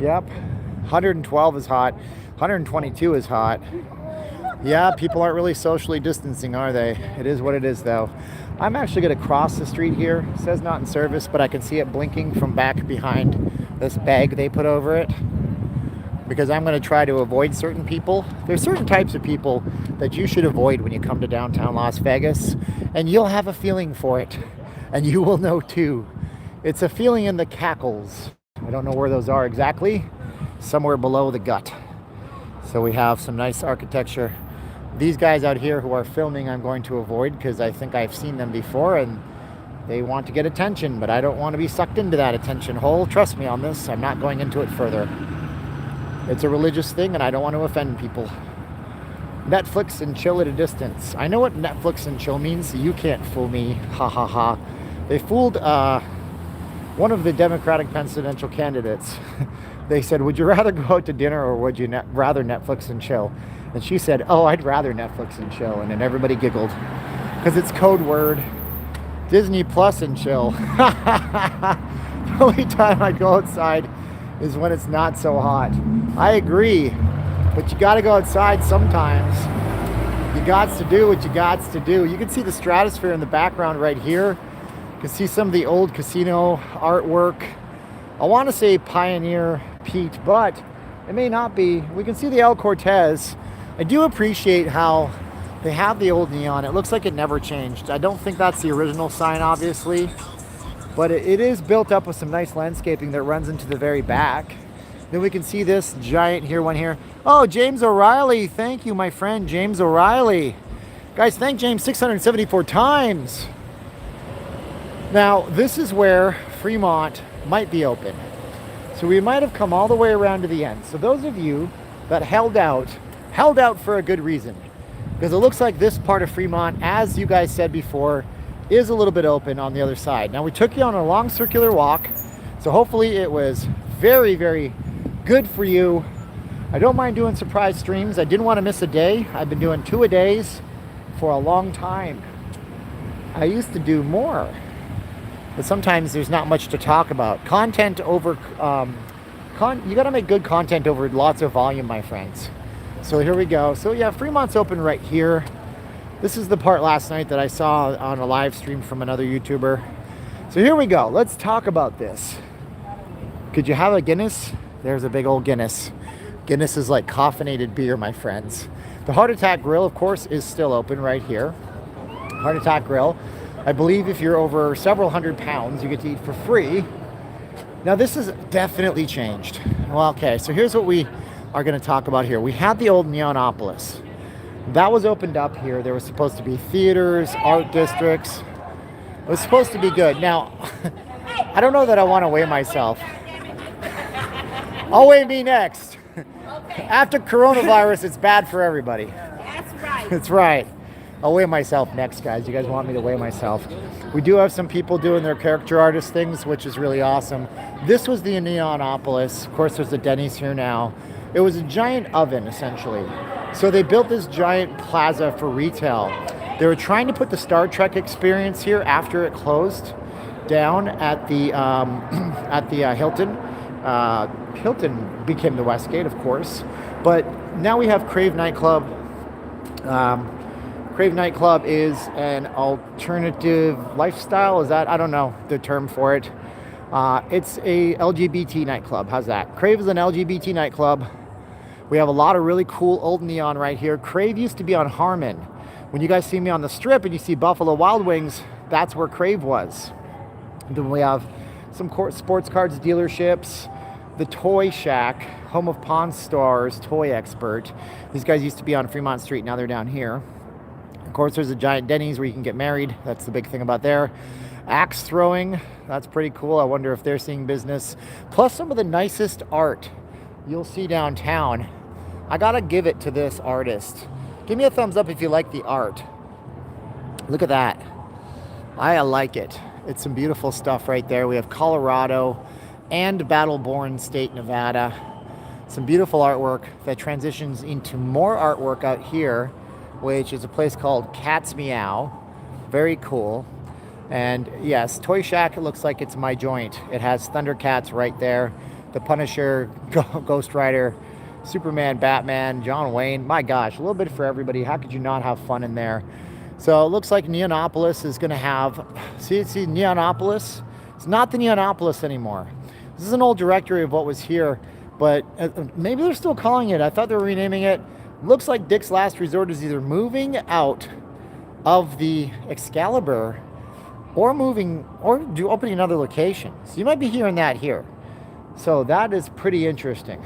Yep, 112 is hot, 122 is hot. Yeah, people aren't really socially distancing, are they? It is what it is, though. I'm actually going to cross the street here. It says not in service, but I can see it blinking from back behind this bag they put over it. Because I'm going to try to avoid certain people. There's certain types of people that you should avoid when you come to downtown Las Vegas. And you'll have a feeling for it. And you will know, too. It's a feeling in the cackles. I don't know where those are exactly. Somewhere below the gut. So we have some nice architecture. These guys out here who are filming I'm going to avoid because I think I've seen them before and They want to get attention, but I don't want to be sucked into that attention hole. Trust me on this. I'm not going into it further. It's a religious thing, and I don't want to offend people. Netflix and chill at a distance. I know what Netflix and chill means. You can't fool me. Ha ha ha. They fooled one of the Democratic presidential candidates. They said, would you rather go out to dinner or would you rather Netflix and chill? And she said, oh, I'd rather Netflix and chill. And then everybody giggled because it's code word. Disney Plus and chill. The only time I go outside is when it's not so hot. I agree, but you got to go outside sometimes. You got to do what you got to do. You can see the stratosphere in the background right here. You can see some of the old casino artwork. I want to say Pioneer Pete, but it may not be. We can see the El Cortez. I do appreciate how they have the old neon. It looks like it never changed. I don't think that's the original sign, obviously, but it is built up with some nice landscaping that runs into the very back. Then we can see this giant here, one here. Oh, James O'Reilly. Thank you, my friend, James O'Reilly. Guys, thank James 674 times. Now, this is where Fremont might be open. So we might have come all the way around to the end. So those of you that held out for a good reason, because it looks like this part of Fremont, as you guys said before, is a little bit open on the other side. Now we took you on a long circular walk, so hopefully it was very, very good for you. I don't mind doing surprise streams. I didn't want to miss a day. I've been doing 2-a-days for a long time. I used to do more, but sometimes there's not much to talk about. Content over, you got to make good content over lots of volume, my friends. So here we go. So yeah, Fremont's open right here. This is the part last night that I saw on a live stream from another YouTuber. So here we go. Let's talk about this. Could you have a Guinness? There's a big old Guinness. Guinness is like caffeinated beer, my friends. The Heart Attack Grill, of course, is still open right here. Heart Attack Grill. I believe if you're over several hundred pounds, you get to eat for free. Now this has definitely changed. Well, okay, so here's what we are going to talk about here. We had the old Neonopolis. That was opened up here. There was supposed to be theaters, art districts. It was supposed to be good. Now, I don't know that I want to weigh myself. I'll weigh me next. Okay. After coronavirus, it's bad for everybody. That's right. That's right. I'll weigh myself next, guys. You guys want me to weigh myself. We do have some people doing their character artist things, which is really awesome. This was the Neonopolis. Of course, there's a Denny's here now. It was a giant oven, essentially. So they built this giant plaza for retail. They were trying to put the Star Trek experience here after it closed down at the Hilton. Hilton became the Westgate, of course. But now we have Crave Nightclub. Crave Nightclub is an alternative lifestyle. Is that? I don't know the term for it. It's a LGBT nightclub. How's that? Crave is an LGBT nightclub. We have a lot of really cool old neon right here. Crave used to be on Harmon. When you guys see me on the strip and you see Buffalo Wild Wings, that's where Crave was. Then we have some sports cards dealerships, the Toy Shack, home of Pawn Stars, Toy Expert. These guys used to be on Fremont Street. Now they're down here. Of course, there's a giant Denny's where you can get married. That's the big thing about there. Axe throwing, that's pretty cool. I wonder if they're seeing business. Plus some of the nicest art you'll see downtown. I gotta give it to this artist. Give me a thumbs up if you like the art. Look at that. I like it. It's some beautiful stuff right there. We have Colorado and Battleborn State, Nevada. Some beautiful artwork that transitions into more artwork out here, which is a place called Cat's Meow. Very cool. And yes, Toy Shack, it looks like it's my joint. It has Thundercats right there. The Punisher, Ghost Rider, Superman, Batman, John Wayne. My gosh, a little bit for everybody. How could you not have fun in there? So it looks like Neonopolis is going to have... See Neonopolis? It's not the Neonopolis anymore. This is an old directory of what was here, but maybe they're still calling it. I thought they were renaming it. Looks like Dick's Last Resort is either moving out of the Excalibur or opening another location. So you might be hearing that here. So that is pretty interesting.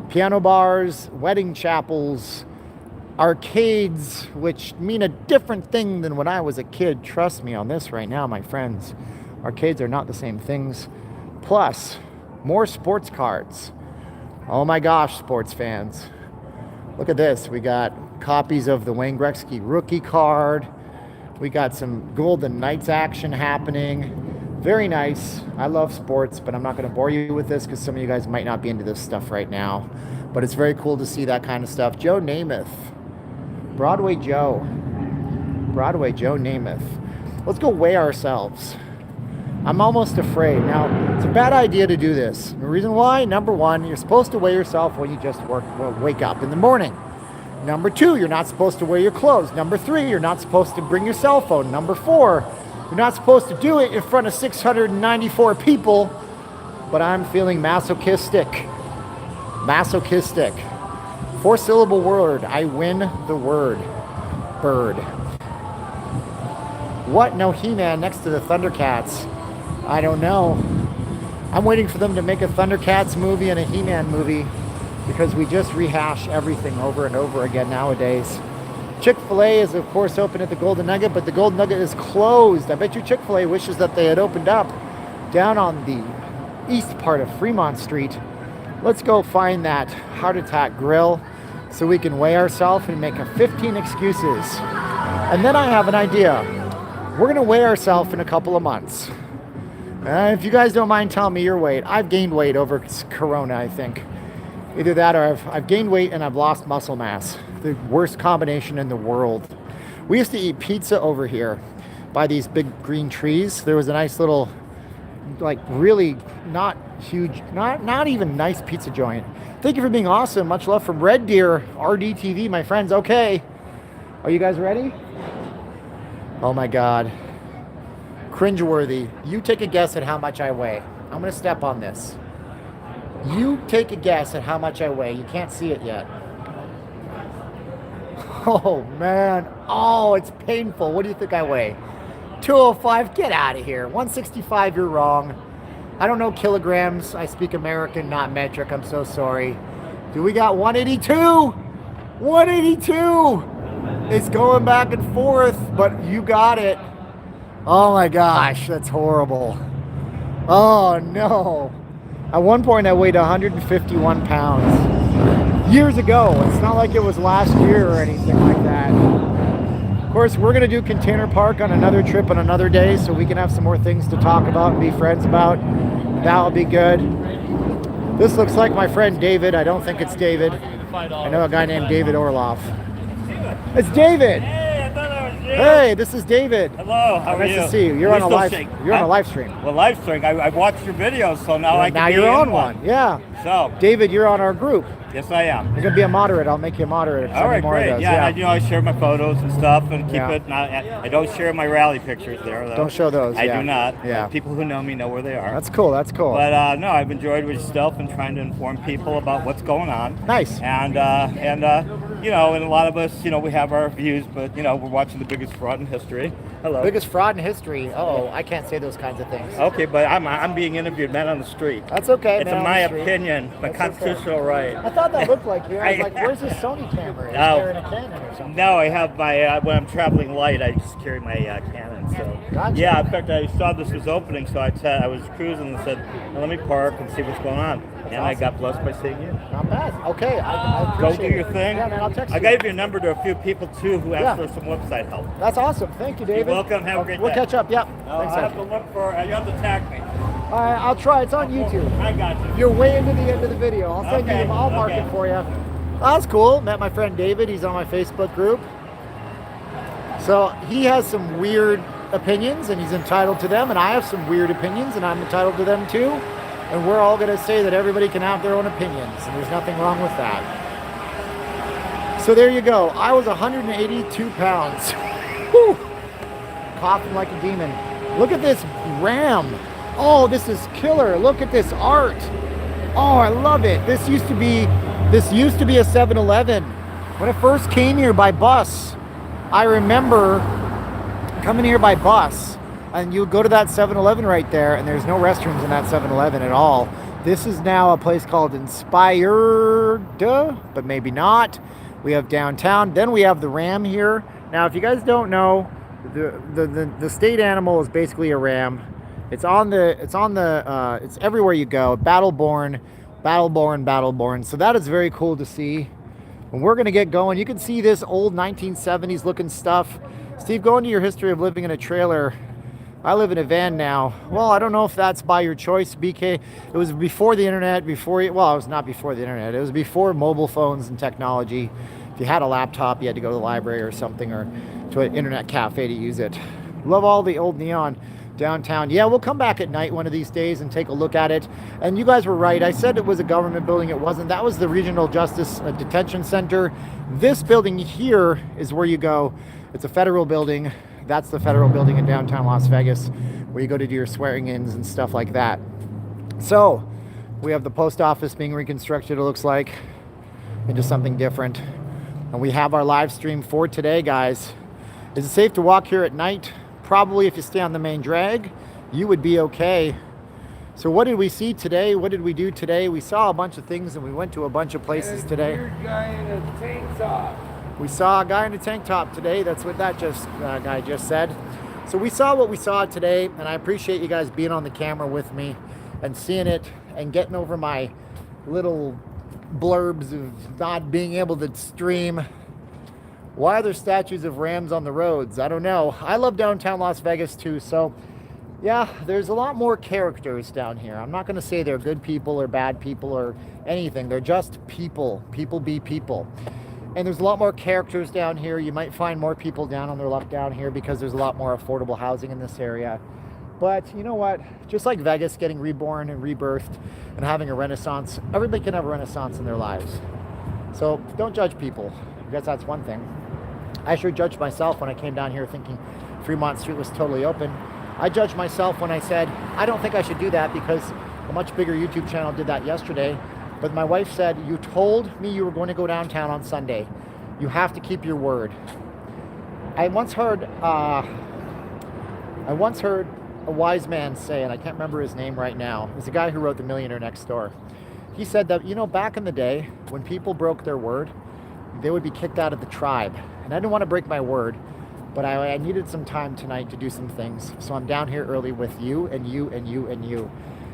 Piano bars, wedding chapels, arcades, which mean a different thing than when I was a kid. Trust me on this right now, my friends. Arcades are not the same things. Plus, more sports cards. Oh my gosh, sports fans. Look at this. We got copies of the Wayne Gretzky rookie card. We got some Golden Knights action happening. Very nice. I love sports, but I'm not going to bore you with this because some of you guys might not be into this stuff right now. But it's very cool to see that kind of stuff. Joe Namath. Broadway Joe Namath. Let's go weigh ourselves. I'm almost afraid. Now, it's a bad idea to do this. The reason why, number one, you're supposed to weigh yourself when you just wake up in the morning. Number two, you're not supposed to wear your clothes. Number three, you're not supposed to bring your cell phone. Number four, you're not supposed to do it in front of 694 people. But I'm feeling masochistic. Masochistic. 4-syllable word. I win the word. Bird. What? No He-Man next to the Thundercats. I don't know. I'm waiting for them to make a Thundercats movie and a He-Man movie because we just rehash everything over and over again nowadays. Chick-fil-A is, of course, open at the Golden Nugget, but the Golden Nugget is closed. I bet you Chick-fil-A wishes that they had opened up down on the east part of Fremont Street. Let's go find that heart attack grill so we can weigh ourselves and make a 15 excuses. And then I have an idea. We're going to weigh ourselves in a couple of months. If you guys don't mind telling me your weight, I've gained weight over Corona, I think. Either that or I've gained weight and I've lost muscle mass. The worst combination in the world. We used to eat pizza over here by these big green trees. There was a nice little, like really not huge, not even nice pizza joint. Thank you for being awesome. Much love from Red Deer, RDTV, my friends. Okay. Are you guys ready? Oh my God. Cringeworthy. You take a guess at how much I weigh. I'm going to step on this. You take a guess at how much I weigh. You can't see it yet. Oh, man. Oh, it's painful. What do you think I weigh? 205? Get out of here. 165, you're wrong. I don't know kilograms. I speak American, not metric. I'm so sorry. Do we got 182? 182! It's going back and forth, but you got it. Oh my gosh, that's horrible. Oh no. At one point I weighed 151 pounds. Years ago. It's not like it was last year or anything like that. Of course, we're going to do Container Park on another trip on another day so we can have some more things to talk about and be friends about. That'll be good. This looks like my friend David. I don't think it's David. I know a guy named David Orloff. It's David! Hey, this is David. Hello, how are you? Nice to see you. You're on a live stream. Well, live stream. I watched your videos, so now I can now be you're on in one. Yeah. So, David, you're on our group. yes, I am. You're gonna be a moderator. I'll make you a moderator. All right, great. Those. Yeah, and, I share my photos and stuff and keep Yeah. it. I don't share my rally pictures there, though. Don't show those. I do not. Yeah. People who know me know where they are. That's cool. That's cool. But no, I've enjoyed with stuff and trying to inform people about what's going on. Nice. And and a lot of us, we have our views, but we're watching the biggest fraud in history. Hello. Biggest fraud in history. Oh, I can't say those kinds of things. Okay, but I'm being interviewed, man, on the street. That's okay. It's man, my opinion, my That's constitutional right. I thought that looked like you. I was like, where's his Sony camera? Is there in a Canon or something? No, I have my, when I'm traveling light, I just carry my Canon. So Gotcha. yeah, in fact, I saw this was opening, so I was cruising and said, well, let me park and see what's going on. And awesome. I got blessed by seeing you. Not bad. Okay, I Go appreciate do your it. thing. Yeah, man, I'll text you. I gave your number to a few people, too, who asked for some website help. That's awesome. Thank you, David. You're welcome. Have a great We'll day. catch up. Yep. I Thanks, have to look for, you have to tag me. All right, I'll try. It's on YouTube. I got you. You're way into the end of the video. I'll send Okay, you. I'll mark okay. it for you. That's cool. Met my friend David. He's on my Facebook group. So he has some weird opinions, and he's entitled to them. And I have some weird opinions, and I'm entitled to them too. And we're all going to say that everybody can have their own opinions, and there's nothing wrong with that. So there you go. I was 182 pounds. Whew. Coughing like a demon. Look at this Ram. Oh, this is killer. Look at this art. Oh, I love it. This used to be a 7-Eleven. When I first came here by bus, I remember coming here by bus, and you go to that 7-Eleven right there, and there's no restrooms in that 7-Eleven at all. This is now a place called Inspired, but maybe not. We have downtown. Then we have the ram here. Now, if you guys don't know, the state animal is basically a ram. It's everywhere you go. Battleborn. So that is very cool to see. And we're gonna get going. You can see this old 1970s looking stuff. Steve, go into your history of living in a trailer. I live in a van now. Well, I don't know if that's by your choice, BK. It was before the internet, well, it was not before the internet. It was before mobile phones and technology. If you had a laptop, you had to go to the library or something, or to an internet cafe to use it. Love all the old neon downtown. Yeah, we'll come back at night one of these days and take a look at it. And you guys were right. I said it was a government building. It wasn't. That was the Regional Justice Detention Center. This building here is where you go. It's a federal building. That's the federal building in downtown Las Vegas, where you go to do your swearing-ins and stuff like that. So we have the post office being reconstructed, it looks like, into something different. And we have our live stream for today, guys. Is it safe to walk here at night? Probably. If you stay on the main drag, you would be okay. So what did we see today? What did we do today? We saw a bunch of things, and we went to a bunch of places today. Weird guy in a tank top. We saw a guy in a tank top today. That's what that guy just said. So we saw what we saw today, and I appreciate you guys being on the camera with me and seeing it and getting over my little blurbs of not being able to stream. Why are there statues of rams on the roads? I don't know. I love downtown Las Vegas too, so yeah, there's a lot more characters down here. I'm not going to say they're good people or bad people or anything. They're just people. People be people. And there's a lot more characters down here. You might find more people down on their luck down here because there's a lot more affordable housing in this area. But you know what? Just like Vegas getting reborn and rebirthed and having a renaissance, everybody can have a renaissance in their lives. So don't judge people. I guess that's one thing. I sure judged myself when I came down here thinking Fremont Street was totally open. I judged myself when I said, I don't think I should do that because a much bigger YouTube channel did that yesterday. But my wife said, you told me you were going to go downtown on Sunday. You have to keep your word. I once heard a wise man say, and I can't remember his name right now. It's a guy who wrote The Millionaire Next Door. He said that, you know, back in the day, when people broke their word, they would be kicked out of the tribe. And I didn't want to break my word, but I needed some time tonight to do some things. So I'm down here early with you and you and you and you.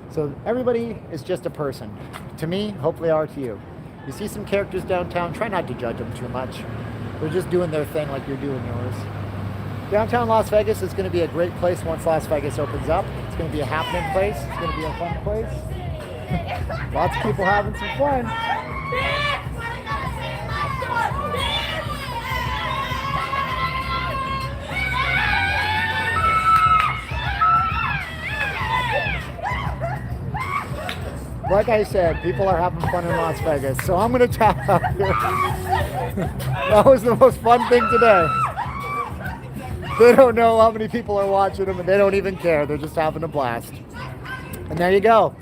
So everybody is just a person. To me, hopefully are to you. You see some characters downtown, try not to judge them too much. They're just doing their thing like you're doing yours. Downtown Las Vegas is going to be a great place once Las Vegas opens up. It's going to be a happening place. It's going to be a fun place. Lots of people having some fun. Like I said, people are having fun in Las Vegas, so I'm going to tap out here. That was the most fun thing today. They don't know how many people are watching them, and they don't even care. They're just having a blast. And there you go.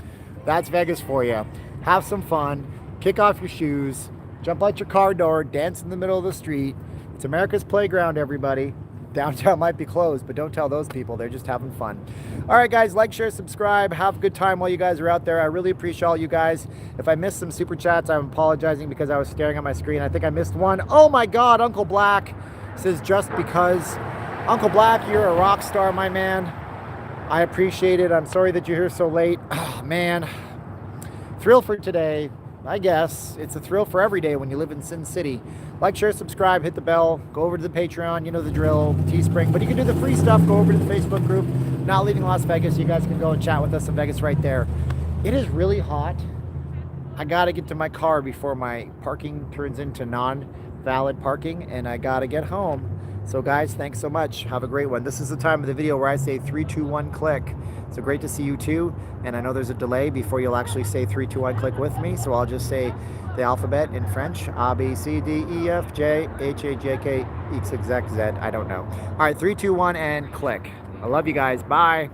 That's Vegas for you. Have some fun. Kick off your shoes. Jump out your car door. Dance in the middle of the street. It's America's playground, everybody. Downtown might be closed, but don't tell those people. They're just having fun. All right, guys, like, share, subscribe. Have a good time while you guys are out there. I really appreciate all you guys. If I missed some super chats, I'm apologizing because I was staring at my screen. I think I missed one. Oh, my God, Uncle Black says just because. Uncle Black, you're a rock star, my man. I appreciate it. I'm sorry that you're here so late. Oh, man. Thrill for today. I guess it's a thrill for every day when you live in Sin City. Like, share, subscribe, hit the bell, go over to the Patreon, you know the drill, Teespring. But you can do the free stuff, go over to the Facebook group, Not Leaving Las Vegas. You guys can go and chat with us in Vegas right there. It is really hot. I got to get to my car before my parking turns into non-valid parking, and I got to get home. So guys, thanks so much. Have a great one. This is the time of the video where I say 3, 2, 1, click. So great to see you too. And I know there's a delay before you'll actually say 3, 2, 1, click with me. So I'll just say the alphabet in French. A, B, C, D, E, F, J, H, A, J, K, X, Y, Z. I don't know. All right, 3, 2, 1, and click. I love you guys. Bye.